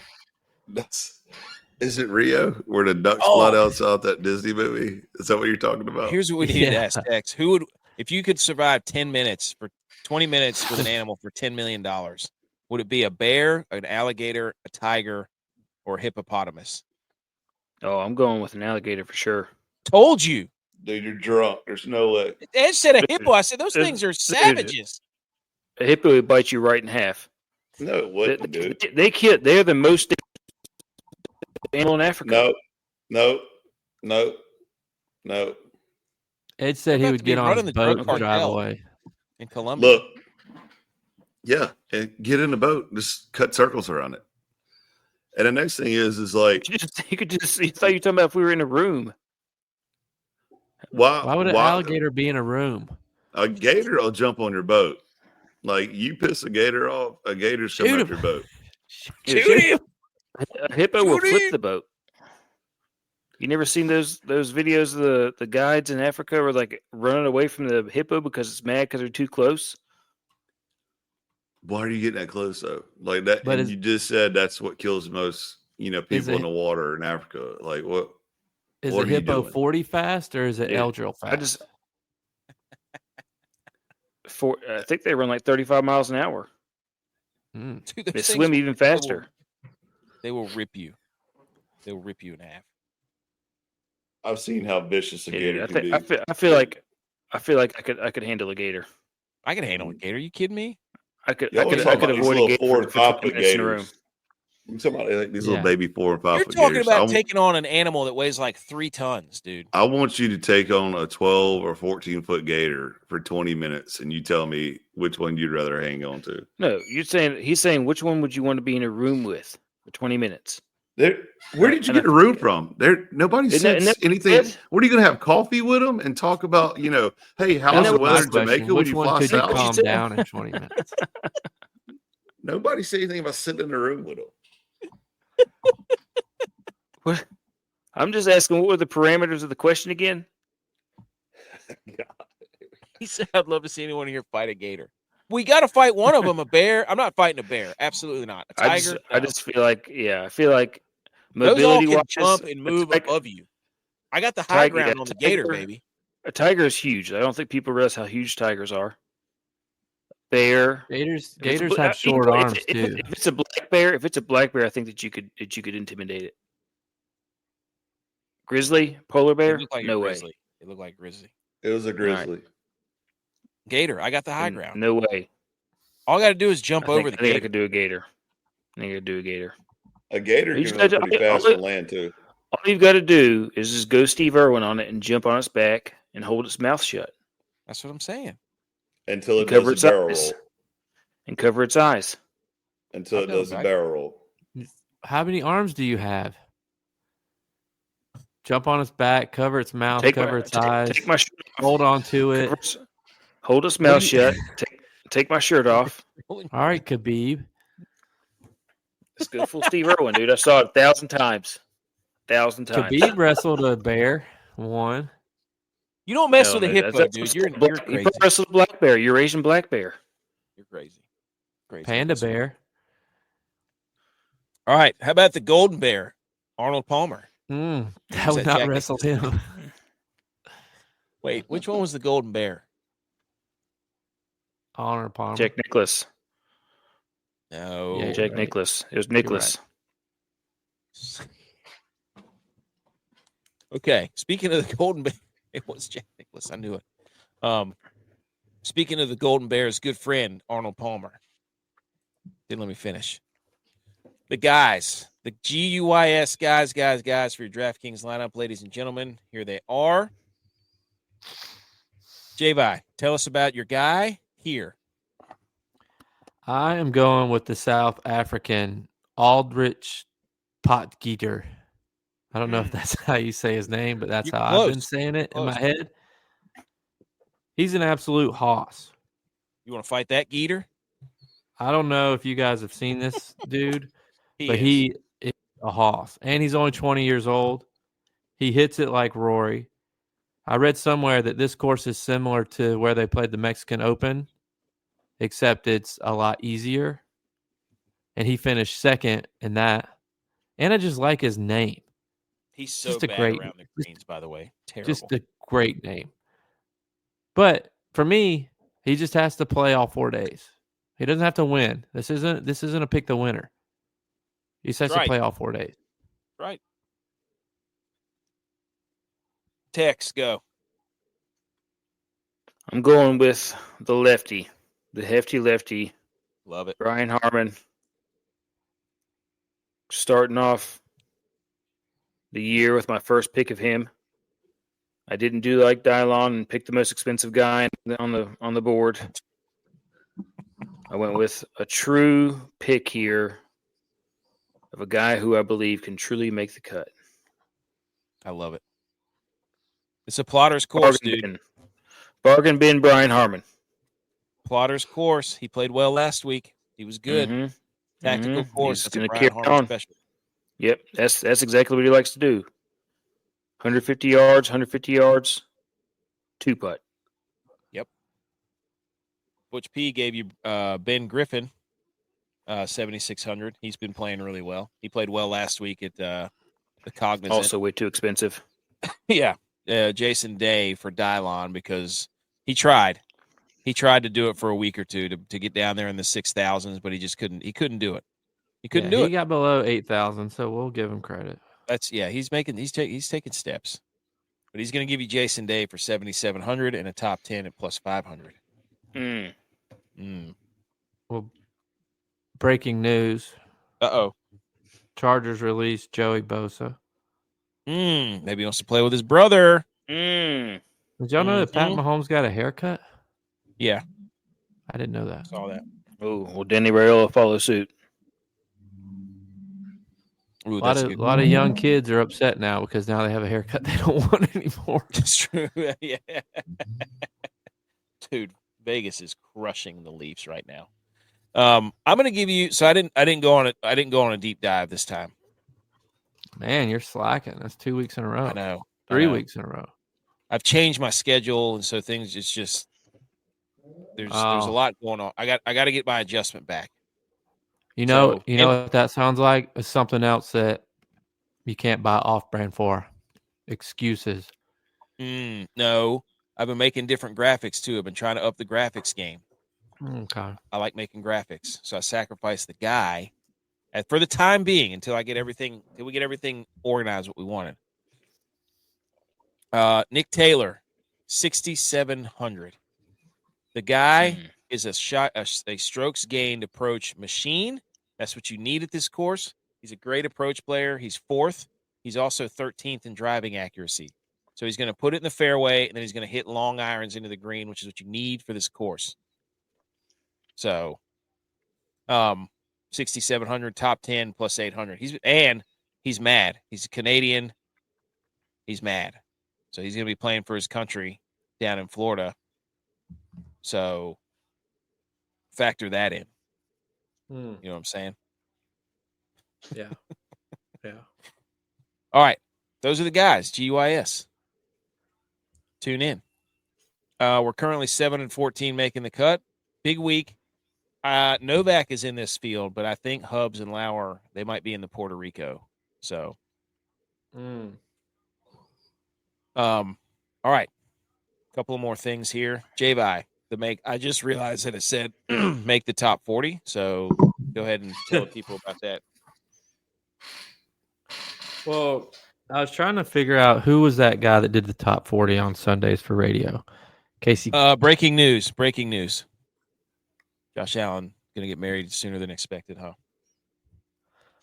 Is it Rio where the ducks fly down south, that Disney movie? Is that what you're talking about? Here's what we need to ask Tex. Who would, if you could survive 20 minutes with an animal for $10 million, would it be a bear, an alligator, a tiger, or a hippopotamus? Oh, I'm going with an alligator for sure. Told you. Dude, you're drunk. There's no way. Ed said a hippo. I said those things are savages. A hippo would bite you right in half. No, it wouldn't, dude. They're the most animal in Africa. No. Ed said he would get on his boat and drive away. In Colombia. Look. Yeah, and get in the boat. Just cut circles around it. And the next thing is like you thought you were talking about if we were in a room. Why would an alligator be in a room? A gator will jump on your boat. Like, you piss a gator off, a gator's coming at your boat. Shoot him. A hippo will flip the boat. You never seen those videos of the guides in Africa were like running away from the hippo because it's mad because they're too close? Why are you getting that close though? Like that, but you just said that's what kills most, people in the water in Africa. Like what? Is a hippo 40 fast or is it Eldril fast? I think they run like 35 miles an hour. Dude, they swim even faster. They will rip you. They will rip you in half. I've seen how vicious a gator can be. I feel like I could handle a gator. I can handle a gator. Are you kidding me? I could avoid a gator 4 and 5 foot gators in a room. I'm talking about like these little baby 4 and 5 You're foot talking gators. about taking on an animal that weighs like 3 tons, dude. I want you to take on a 12 or 14 foot gator for 20 minutes, and you tell me which one you'd rather hang on to. No, he's saying which one would you want to be in a room with for 20 minutes? Where did you get a room from? Nobody said anything. What are you going to have coffee with them and talk about? Hey, how's the weather in Jamaica when you fly south? Calm down in 20 minutes. Nobody said anything about sitting in a room with them. What? I'm just asking, what were the parameters of the question again? God. He said, "I'd love to see anyone here fight a gator." We got to fight one of them. A bear? I'm not fighting a bear. Absolutely not. A tiger? I just feel like, mobility those all can jump and move above you. I got the high ground on the gator, baby. A tiger is huge. I don't think people realize how huge tigers are. Bear. Gators have short arms too. If it's a black bear, I think that you could intimidate it. Grizzly, polar bear, no way. It looked like grizzly. It was a grizzly. Right. Gator, I got the high ground. No way. All I got to do is jump over the gator. I could do a gator. A gator can go pretty fast on land too. All you've got to do is just go Steve Irwin on it and jump on its back and hold its mouth shut. That's what I'm saying. Until it does a barrel roll. And cover its eyes. Until it does a barrel roll. How many arms do you have? Jump on its back, cover its mouth, cover its eyes. Take my shirt off. Hold on to it. Hold its mouth shut. Take my shirt off. All right, Khabib. Let's go full Steve Irwin, dude. I saw it 1,000 times. 1,000 times. Khabib wrestled a bear. Won. You don't mess with a hippo, dude. You're crazy. You wrestled a black bear. You're Asian black bear. You're crazy. Panda bear. All right. How about the golden bear? Arnold Palmer. That would not wrestle him. Wait, which one was the golden bear? Arnold Palmer. Jack Nicklaus. No. Yeah, Jack Nicklaus. It was Nicklaus. Right. Okay. Speaking of the golden bear, it was Jack Nicklaus. I knew it. Speaking of the Golden Bears, good friend Arnold Palmer. Didn't let me finish. The guys, the G.U.Y.S. guys for your DraftKings lineup, ladies and gentlemen. Here they are. J-Vi, tell us about your guy here. I am going with the South African Aldrich Potgieter. I don't know if that's how you say his name, but that's how I've been saying it in my head. He's an absolute hoss. You want to fight that Geeter? I don't know if you guys have seen this dude, he is a hoss. And he's only 20 years old. He hits it like Rory. I read somewhere that this course is similar to where they played the Mexican Open, except it's a lot easier. And he finished second in that. And I just like his name. He's so just bad around the greens, by the way. Terrible. Just a great name. But for me, he just has to play all 4 days. He doesn't have to win. This isn't a pick the winner. He just has to play all 4 days. Right. Tex, go. I'm going with the lefty, the hefty lefty. Love it. Brian Harman. Starting off the year with my first pick of him. I didn't do like Dylon and pick the most expensive guy on the board. I went with a true pick here of a guy who I believe can truly make the cut. I love it. It's a plotter's course, dude. Bargain bin Brian Harman. Plotter's course. He played well last week. He was good. Mm-hmm. Tactical course. He's going to carry on. Special. Yep, that's exactly what he likes to do. 150 yards, 2-putt. Yep. Butch P gave you Ben Griffin, 7,600. He's been playing really well. He played well last week at the Cognizant. Also way too expensive. Yeah. Jason Day for Dylon because he tried. He tried to do it for a week or two to get down there in the 6,000s, but he just couldn't. He couldn't do it. He couldn't do it. He got below 8,000, so we'll give him credit. He's taking steps, but he's going to give you Jason Day for 7,700 and a top 10 at plus 500. Well, breaking news. Chargers released Joey Bosa. Maybe he wants to play with his brother. Did y'all know that Pat Mahomes got a haircut? Yeah. I didn't know that. Saw that. Oh, well, Danny Raiola follow suit. Ooh, a lot of young kids are upset now because now they have a haircut they don't want anymore. It's true. Yeah. Dude, Vegas is crushing the Leafs right now. I'm going to give you. So I didn't go on a deep dive this time. Man, you're slacking. That's 2 weeks in a row. I know. 3 weeks in a row. I've changed my schedule, and so things just there's a lot going on. I got to get my adjustment back. You know what that sounds like? It's something else that you can't buy off-brand for. Excuses. No, I've been making different graphics too. I've been trying to up the graphics game. Okay. I like making graphics, so I sacrificed the guy for the time being until we get everything organized what we wanted. Nick Taylor, 6,700. The guy is a strokes gained approach machine. That's what you need at this course. He's a great approach player. He's 4th. He's also 13th in driving accuracy. So he's going to put it in the fairway, and then he's going to hit long irons into the green, which is what you need for this course. So, 6,700, top 10, plus 800. He's mad. He's a Canadian. He's mad. So he's going to be playing for his country down in Florida. So factor that in. You know what I'm saying? Yeah. Yeah. All right. Those are the guys, G.U.Y.S. Tune in. We're currently 7-14 making the cut. Big week. Novak is in this field, but I think Hubbs and Lauer, they might be in the Puerto Rico. So, all right. A couple of more things here. J-Vi, I just realized that it said make the top 40. So go ahead and tell people about that. Well, I was trying to figure out who was that guy that did the top 40 on Sundays for radio. Casey. Breaking news. Josh Allen going to get married sooner than expected, huh?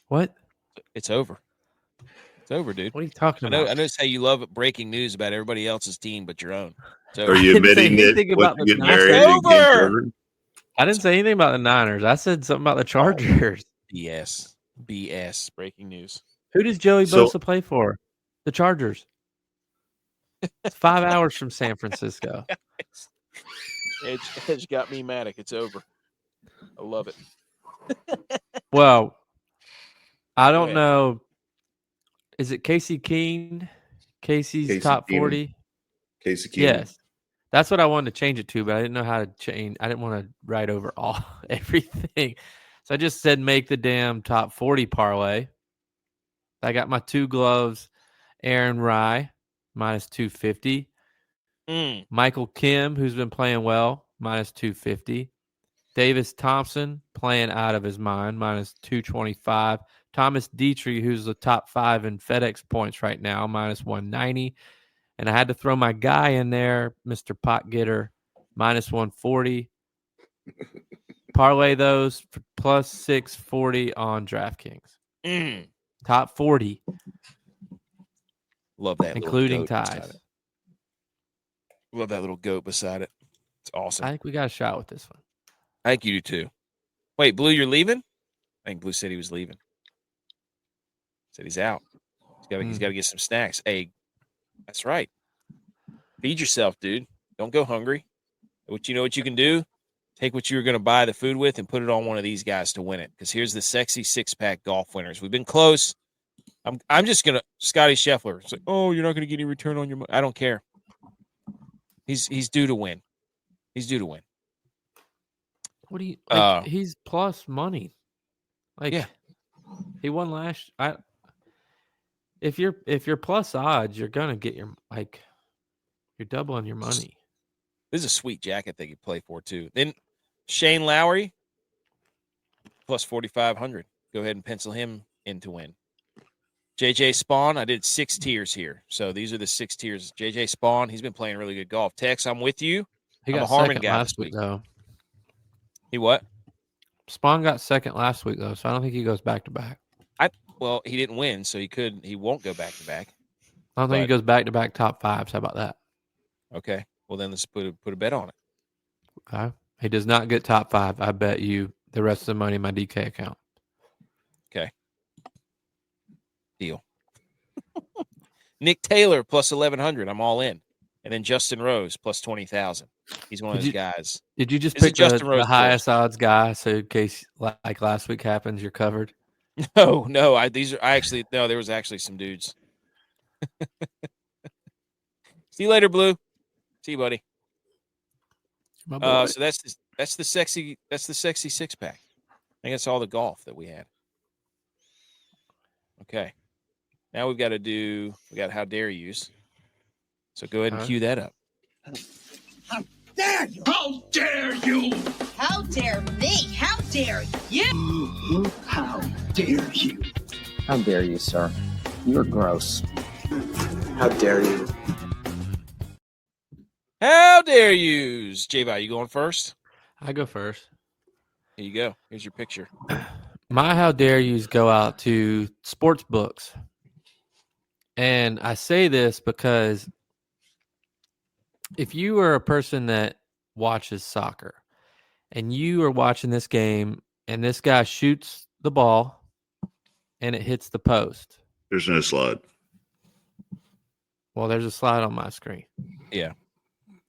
What? It's over. It's over, dude. What are you talking about? I know how you love breaking news about everybody else's team but your own. Are you admitting it? About Once you get Niners. married, it game's over? I didn't say anything about the Niners. I said something about the Chargers. BS. Breaking news. Who does Joey Bosa play for? The Chargers. It's 5 hours from San Francisco. Edge got me Matic. It's over. I love it. Well, I don't know. Is it Casey Keene? Casey top 40? Casey Keene. Yes. That's what I wanted to change it to, but I didn't know how to change. I didn't want to write over everything. So I just said make the damn top 40 parlay. I got my 2 gloves. Aaron Rye, minus 250. Michael Kim, who's been playing well, minus 250. Davis Thompson, playing out of his mind, minus 225. Thomas Dietrich, who's the top 5 in FedEx points right now, minus 190. And I had to throw my guy in there, Mr. Pot Getter, minus 140. Parlay those for plus 640 on DraftKings. Top 40. Love that, including ties. Love that little goat beside it. It's awesome. I think we got a shot with this one. I think you do too. Wait, Blue, you're leaving? I think Blue said he was leaving. Said he's out. He's got to get some snacks. Hey, that's right. Feed yourself, dude. Don't go hungry. What you can do? Take what you were going to buy the food with and put it on one of these guys to win it. Because here's the sexy 6-pack golf winners. We've been close. I'm just gonna Scotty Scheffler. It's like, oh, you're not gonna get any return on your money. I don't care. He's due to win. He's due to win. What do you? He's plus money. He won last. If you're plus odds, you're gonna get you're doubling your money. This is a sweet jacket they could play for too. Then Shane Lowry plus 4,500. Go ahead and pencil him in to win. JJ Spawn, I did 6 tiers here. So these are the 6 tiers. JJ Spawn, he's been playing really good golf. Tex, I'm with you. He got a Harmon second guy last week, though. He what? Spawn got second last week, though, so I don't think he goes back-to-back. Well, he didn't win, so he won't go back-to-back. I don't think he goes back-to-back top 5s. How about that? Okay. Well, then let's put a bet on it. Okay. He does not get top 5. I bet you the rest of the money in my DK account. Okay. Deal. Nick Taylor plus 1,100. I'm all in. And then Justin Rose plus 20,000. He's one of those guys. Did you just pick the highest odds guy so in case like last week happens, you're covered? No. There was actually some dudes. See you later, Blue. See you, buddy. So that's the sexy 6-pack. I think that's all the golf that we had. Okay. Now we got How Dare Yous. So go ahead and cue that up. How dare you? How dare you? How dare me? How dare you? How dare you? How dare you, sir? You're gross. How dare you? How dare yous? J-Vi, you going first? I go first. Here you go. Here's your picture. My how dare yous go out to sports books. And I say this because if you are a person that watches soccer and you are watching this game and this guy shoots the ball and it hits the post. There's no slide. Well, there's a slide on my screen. Yeah.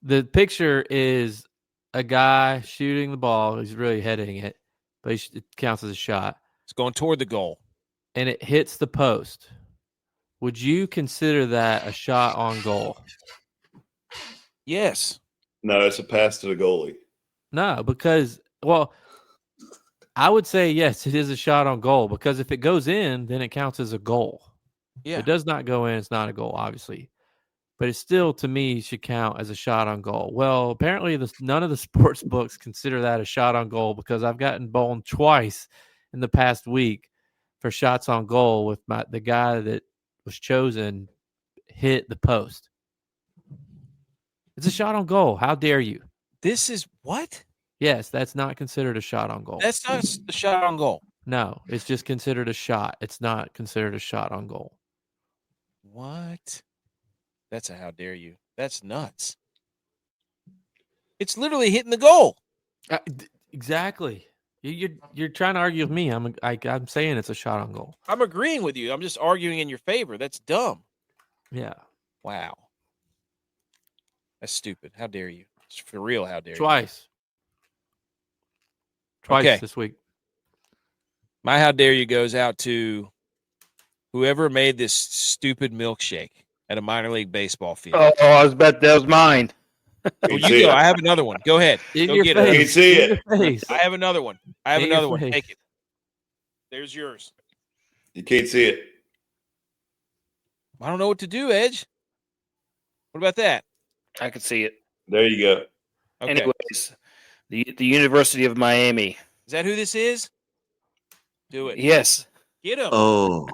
The picture is a guy shooting the ball. He's really heading it, but it counts as a shot. It's going toward the goal. And it hits the post. Would you consider that a shot on goal? Yes. No, it's a pass to the goalie. No, because, well, I would say yes, it is a shot on goal because if it goes in, then it counts as a goal. Yeah. If it does not go in, it's not a goal, obviously. But it still, to me, should count as a shot on goal. Well, apparently none of the sports books consider that a shot on goal because I've gotten boned twice in the past week for shots on goal with the guy that was chosen hit the post. It's a shot on goal. How dare you? This is what? Yes, that's not considered a shot on goal. That's not a shot on goal. No, it's just considered a shot. It's not considered a shot on goal. What? That's a how dare you. That's nuts. It's literally hitting the goal. Exactly. You're trying to argue with me. I'm saying it's a shot on goal. I'm agreeing with you. I'm just arguing in your favor. That's dumb. Yeah. Wow. That's stupid. How dare you? It's for real. How dare you? Twice this week. My how dare you goes out to whoever made this stupid milkshake at a minor league baseball field. Oh, I was bet that was mine. Well, you go. I have another one. Go ahead. In Go your get face. it. You can see In it. your face. I have another one. I have In another your one. face. Take it. There's yours. You can't see it. I don't know what to do, Edge. What about that? I could see it. There you go. Okay. Anyways, the University of Miami. Is that who this is? Do it. Yes, Get him. Oh.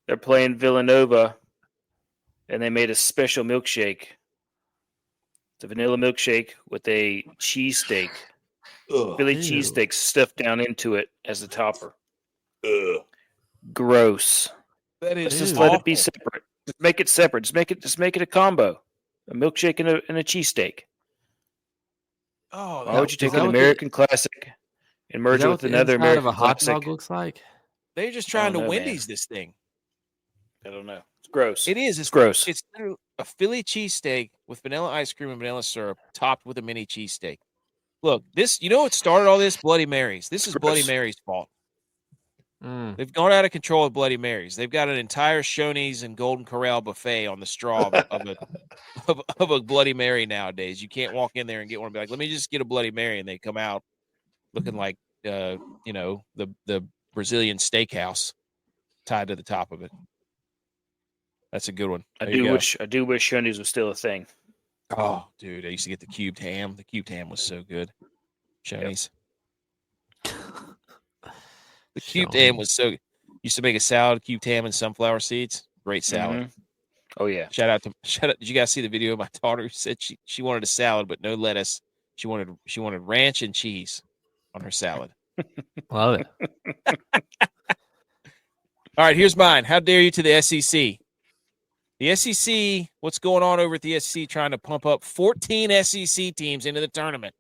they're playing Villanova, and they made a special milkshake. It's a vanilla milkshake with a cheesesteak, Philly Ew. cheesesteak stuffed down into it as a topper. Ugh. Gross. That is Let's just Ew. let it be awful. separate. Just make it separate. Just make it a combo. A milkshake and a cheesesteak. Oh, Why would you is take that an what the- American classic and merge Is it that with what the another inside American of a hot classic? dog looks like? they're just trying to know, man. Wendy's this thing. I don't know. It's gross. It is. It's gross. It's literally a Philly cheesesteak with vanilla ice cream and vanilla syrup topped with a mini cheesesteak. Look, this, you know what started all this? Bloody Marys. This is Bloody Gross. Mary's fault. Mm. They've gone out of control with Bloody Marys. They've got an entire Shoney's and Golden Corral buffet on the straw of a Bloody Mary nowadays. You can't walk in there and get one and be like, let me just get a Bloody Mary. And they come out looking like, the Brazilian steakhouse tied to the top of it. That's a good one. I There you do go. wish Shoney's was still a thing. Oh, dude, I used to get the cubed ham. The cubed ham was so good. Shoney's. The cubed ham was so good. Used to make a salad, cubed ham and sunflower seeds. Great salad. Mhm. Oh yeah. Shout out. Did you guys see the video of my daughter who said she wanted a salad but no lettuce? She wanted ranch and cheese on her salad. Love it. All right, here's mine. How dare you to the SEC? The SEC, what's going on over at the SEC trying to pump up 14 SEC teams into the tournament?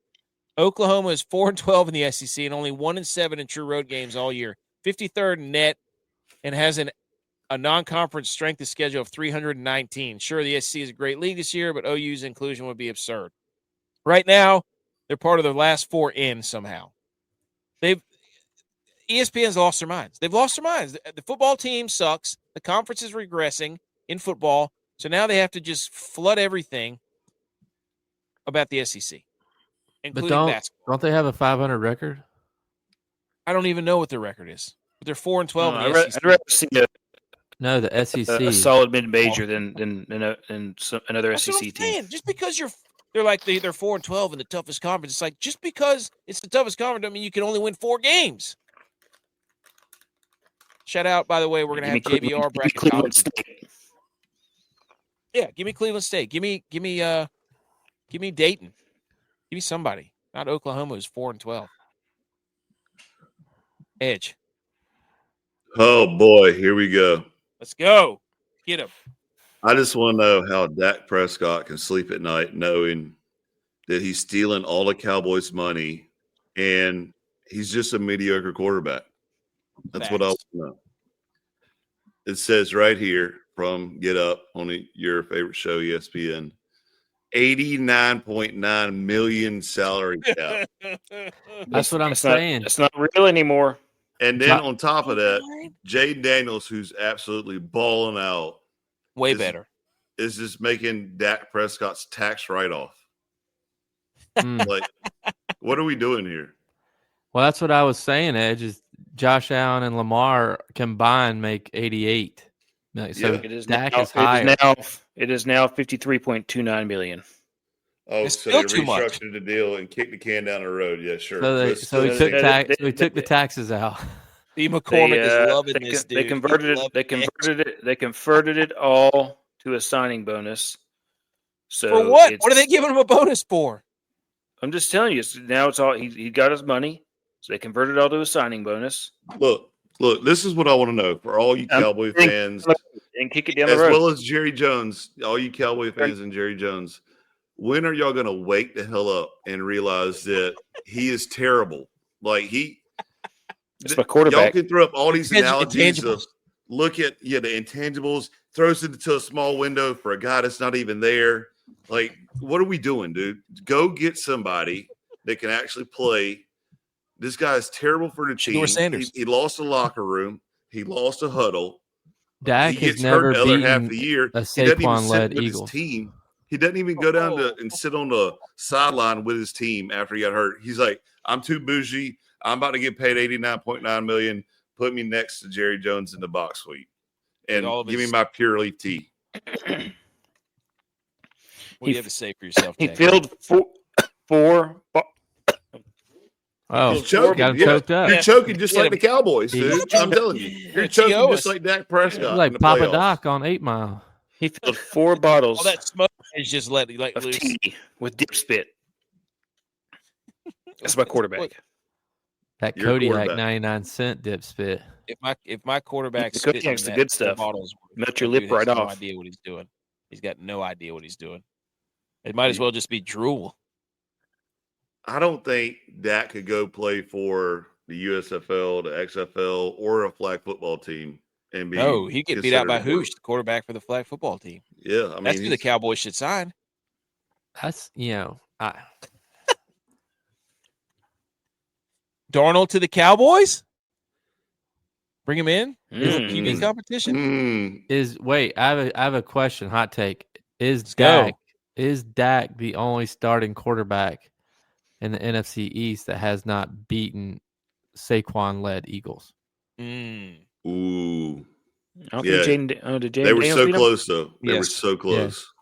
Oklahoma is 4-12 in the SEC and only 1-7 in true road games all year. 53rd in net and has a non-conference strength of schedule of 319. Sure, the SEC is a great league this year, but OU's inclusion would be absurd. Right now, they're part of the last four in somehow. ESPN's lost their minds. They've lost their minds. The football team sucks. The conference is regressing in football. So now they have to just flood everything about the SEC, But including basketball. don't they have a 500 record? I don't even know what their record is. But they're 4-12 in the SEC. I'd rather see No, the SEC. a solid mid-major than another That's what SEC I'm team. saying. Just because they're 4-12 in the toughest conference, it's like just because it's the toughest conference, doesn't mean you can only win 4 games. Shout out, by the way, we're gonna have JBR Cleveland bracketology. State. Yeah, give me Cleveland State. Give me Dayton. Give me somebody. Not Oklahoma, who's 4-12. Edge. Oh boy, here we go. Let's go. Get him. I just want to know how Dak Prescott can sleep at night knowing that he's stealing all the Cowboys' money and he's just a mediocre quarterback. That's what I want to know. It says right here from Get Up on your favorite show, ESPN, 89.9 million salary cap. That's what I'm saying. It's not real anymore. And then on top of that, Jay Daniels, who's absolutely balling out, Way better. is just making Dak Prescott's tax write-off. Mm. Like, what are we doing here? Well, that's what I was saying, Edge, is Josh Allen and Lamar combined make 88. So Yeah. It is Dak now, is higher. It is now 53.29 million. Oh, It's so still they too much. restructured the deal and kicked the can down the road. Yeah, sure. So But he still, took they- we took the taxes out. Steve McCormick is loving they, this, dude. They converted He's it. loving They converted it. They converted it all to a signing bonus. So For what? What are they giving him a bonus for? I'm just telling you. Now it's all he got his money, so they converted it all to a signing bonus. Look. This is what I want to know for all you Cowboy fans, and kick it down the as road. well as Jerry Jones. All you Cowboy fans and Jerry Jones. When are y'all going to wake the hell up and realize that he is terrible? Like it's my quarterback. Y'all can throw up all these analogies of look at the intangibles, throws it into a small window for a guy that's not even there. Like, what are we doing, dude? Go get somebody that can actually play. This guy is terrible for the team. He lost a locker room. He lost a huddle. Dak he gets has never hurt the other half beaten of the year. a He doesn't even sit Saquon-led with Eagle. his team. He doesn't even go down and sit on the sideline with his team after he got hurt. He's like, I'm too bougie. I'm about to get paid $89.9 million. Put me next to Jerry Jones in the box suite and give me my Pure Leaf tea. What do you have to say for yourself, He Jack? filled four. Oh, He's choking. got him choked up. You're choking just like the Cowboys, dude. I'm telling you. You're choking just like Dak Prescott. He's like in the Papa playoffs. Doc on 8 Mile. He filled 4 bottles All that smoke is just let of loose. tea with dip spit. That's my quarterback. That Your Kodiak quarterback. 99-cent dip spit. If my quarterback's The Kodiak's the good stuff. Melt your lip right no off. idea what he's doing. He's got no idea what he's doing. It might as well just be drool. I don't think Dak could go play for the USFL, the XFL, or a flag football team and be. No, he'd get beat out by considered Hoosh, the quarterback for the flag football team. Yeah, I mean, That's who the Cowboys should sign. That's, Darnold to the Cowboys? Bring him in? Is it QB competition? I have a question, hot take. Is go. Dak the only starting quarterback in the NFC East that has not beaten Saquon-led Eagles? Ooh. I don't think did they were Daniels so beat him? close, though. They were Yes. so close.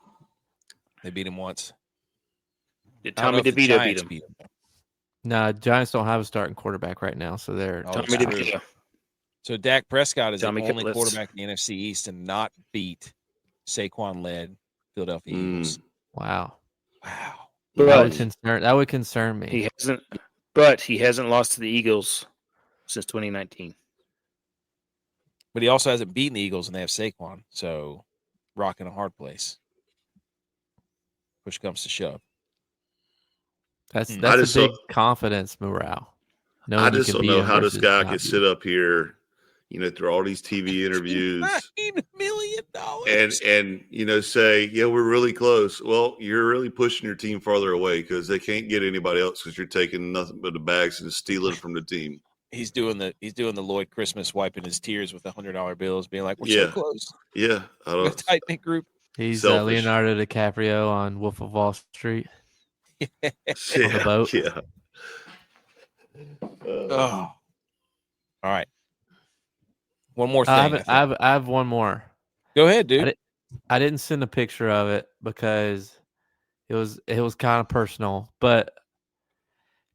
They beat him once. Did I don't know Tommy if the DeVito Giants beat him? No, Giants don't have a starting quarterback right now, so they're Oh, Tommy that's true. DeVito. So Dak Prescott is Tommy the only Kiplitz. quarterback in the NFC East to not beat Saquon-led Philadelphia Eagles. wow. Wow. That would concern me. He hasn't lost to the Eagles since 2019. But he also hasn't beaten the Eagles, and they have Saquon. So, rocking a hard place. Push comes to shove. That's I a just big don't- confidence morale. I just don't know how this guy could sit up here, through all these TV interviews $9 million. and say, yeah, we're really close. Well, you're really pushing your team farther away because they can't get anybody else because you're taking nothing but the bags and stealing from the team. He's doing the Lloyd Christmas, wiping his tears with $100 bills, being like, "We're so close." Yeah, I A don't. tight knit group. He's Selfish. Leonardo DiCaprio on Wolf of Wall Street on the boat. Yeah. Oh. All right. One more thing. I have one more. Go ahead, dude. I didn't send a picture of it because it was kind of personal. But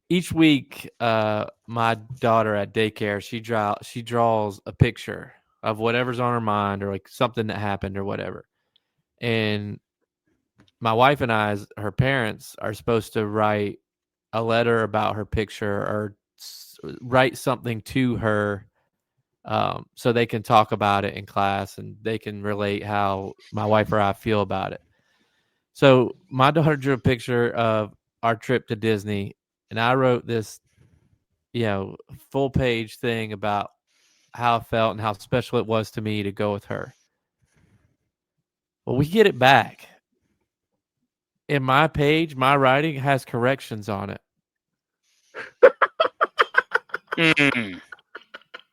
each week, my daughter at daycare, she draws a picture of whatever's on her mind or like something that happened or whatever. And my wife and I, as her parents, are supposed to write a letter about her picture or write something to her so they can talk about it in class and they can relate how my wife or I feel about it. So my daughter drew a picture of our trip to Disney, and I wrote this, full page thing about how I felt and how special it was to me to go with her. Well, we get it back. In my page, my writing has corrections on it.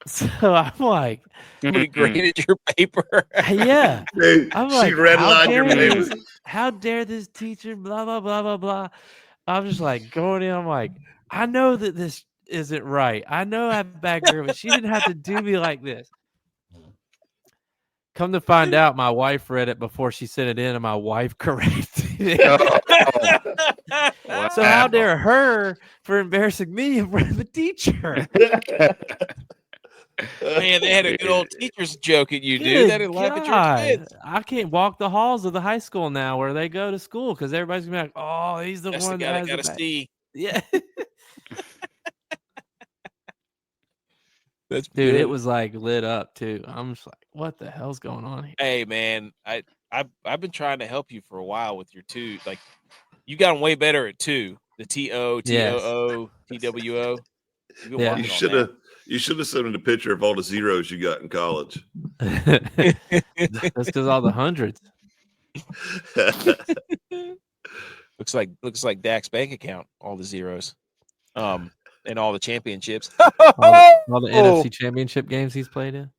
So I'm like, We graded your paper. yeah. Dude, I'm she like, redlined your paper. how dare this teacher, blah, blah, blah, blah, blah. I'm just like going in. I'm like, I know that this isn't right. I know I have bad grammar, but she didn't have to do me like this. Come to find out, my wife read it before she sent it in, and my wife corrected it. Wow. So how dare her for embarrassing me in front of the teacher? Man, they had a good old teacher's joke at you, dude. Good They didn't laugh at your God. expense. I can't walk the halls of the high school now where they go to school because everybody's gonna be like, "Oh, he's the That's one the guy that that has got the a bag." C. Yeah, That's dude, good. it was like lit up too. I'm just like, what the hell's going on here? Hey, man, I've been trying to help you for a while with your two. Like, you got way better at two. The TO, TOO, TWO. You've been Yeah. working You on should that. have. You should have sent him a picture of all the zeros you got in college. That's because all the hundreds. looks like Dak's bank account, all the zeros, and all the championships. All the NFC Championship games he's played in.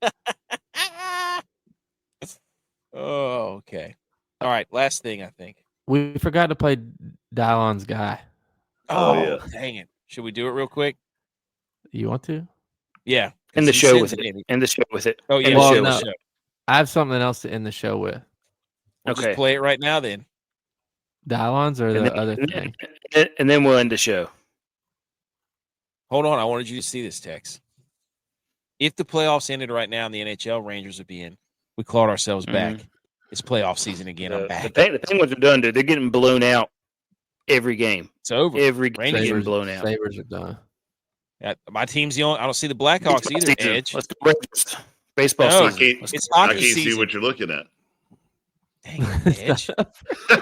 Oh, okay. All right, last thing I think. We forgot to play Dylon's guy. Oh, yeah. Dang it! Should we do it real quick? You want to? Yeah. End the he show sends with it. in. End the show with it. Oh yeah, End the Well, show no. with it. I have something else to end the show with. We'll Okay. just play it right now then. Dylon's or the other thing? And then we'll end the show. Hold on, I wanted you to see this text. If the playoffs ended right now and the NHL Rangers would be in, we clawed ourselves back. It's playoff season again. I'm back. The Penguins are done, dude. They're getting blown out every game. It's over. Every game Rangers getting blown out. Sabres are done. My team's the only. I don't see the Blackhawks either. Season. Edge. Let's go Rangers. Baseball No, season. it's I hockey can't see season. what you're looking at. Dang it, Edge.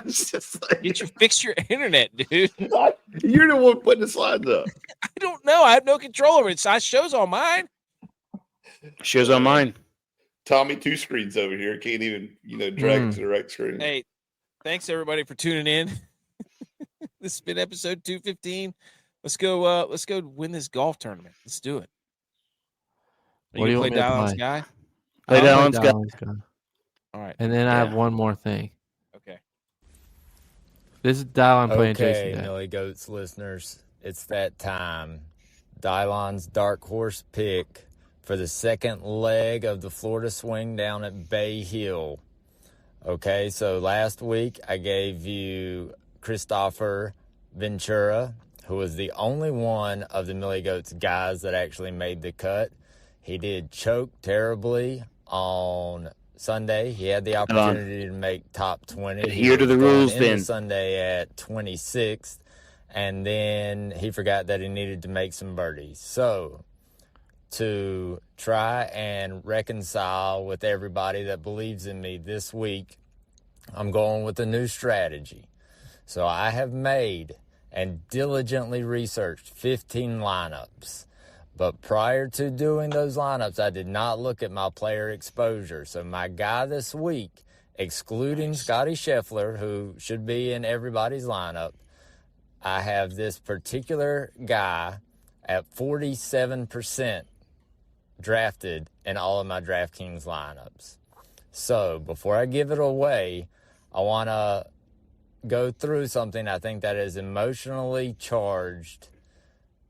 It's just like- Fix your internet, dude. You're the one putting the slides up. I don't know. I have no control over it. It shows on mine. Shows on mine. Tommy, two screens over here. Can't even, drag it to the right screen. Hey, thanks everybody for tuning in. This has been episode 215. Let's go win this golf tournament. Let's do it. What do you play want me to Dylon's play? guy? Play I'll Dylon's guy. All right. And then I have one more thing. Okay. This is Dylon playing Okay, Jason Day. Millie Goats listeners, it's that time. Dylon's dark horse pick for the second leg of the Florida swing down at Bay Hill. Okay, so last week I gave you Christopher Ventura, who was the only one of the Millie Goats guys that actually made the cut. He did choke terribly on Sunday. He had the opportunity to make top 20. Adhere to the rules then. Sunday at 26th, and then he forgot that he needed to make some birdies. So to try and reconcile with everybody that believes in me this week, I'm going with a new strategy. So I have made and diligently researched 15 lineups. But prior to doing those lineups, I did not look at my player exposure. So my guy this week, excluding Scotty Scheffler, who should be in everybody's lineup, I have this particular guy at 47% drafted in all of my DraftKings lineups. So before I give it away, I want to go through something I think that is emotionally charged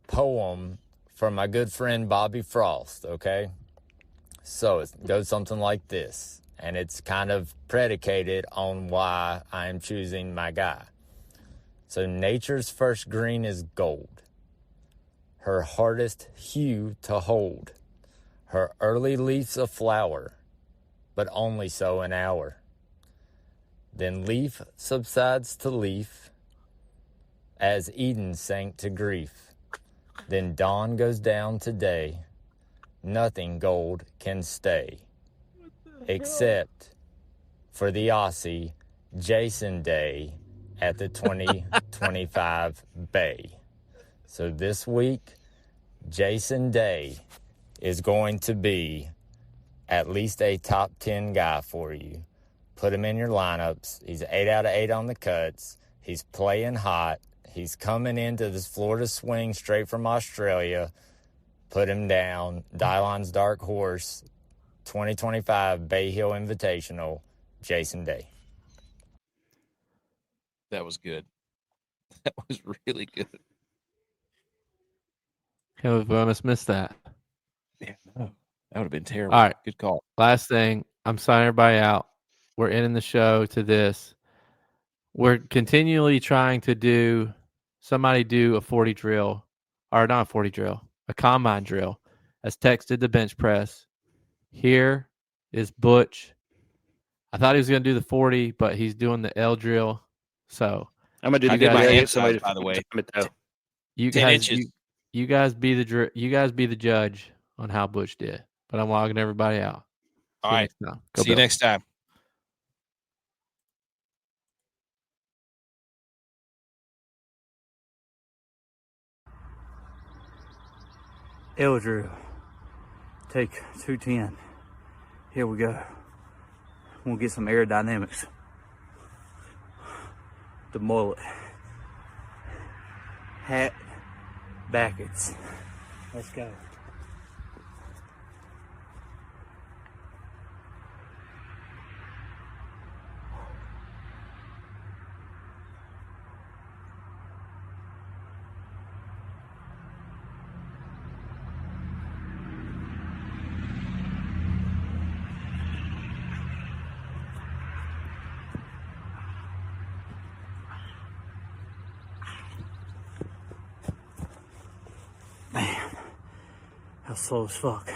poem from my good friend Bobby Frost, okay? So it goes something like this, and it's kind of predicated on why I am choosing my guy. So nature's first green is gold, her hardest hue to hold, her early leaf's a flower, but only so an hour. Then leaf subsides to leaf, as Eden sank to grief. Then dawn goes down to day. Nothing gold can stay, except for the Aussie Jason Day at the 2025 Bay. So this week, Jason Day is going to be at least a top 10 guy for you. Put him in your lineups. He's 8 out of 8 on the cuts. He's playing hot. He's coming into this Florida swing straight from Australia. Put him down. Dylon's dark horse, 2025 Bay Hill Invitational, Jason Day. That was good. That was really good. We almost missed that. Yeah, no, that would have been terrible. All right. Good call. Last thing, I'm signing everybody out. We're ending the show to this. We're continually trying to do a 40 drill, or not a 40 drill, a combine drill. has texted the bench press. Here is Butch. I thought he was going to do the 40, but he's doing the L drill. So I'm gonna do the I did good. my I hand get somebody size, by the way. you 10 guys, inches. you guys be the judge on how Butch did. But I'm logging everybody out. All right. See you next time. L drill. Take 210. Here we go. We'll get some aerodynamics. The mullet. Hat. Backwards. Let's go. Man, that was slow as fuck.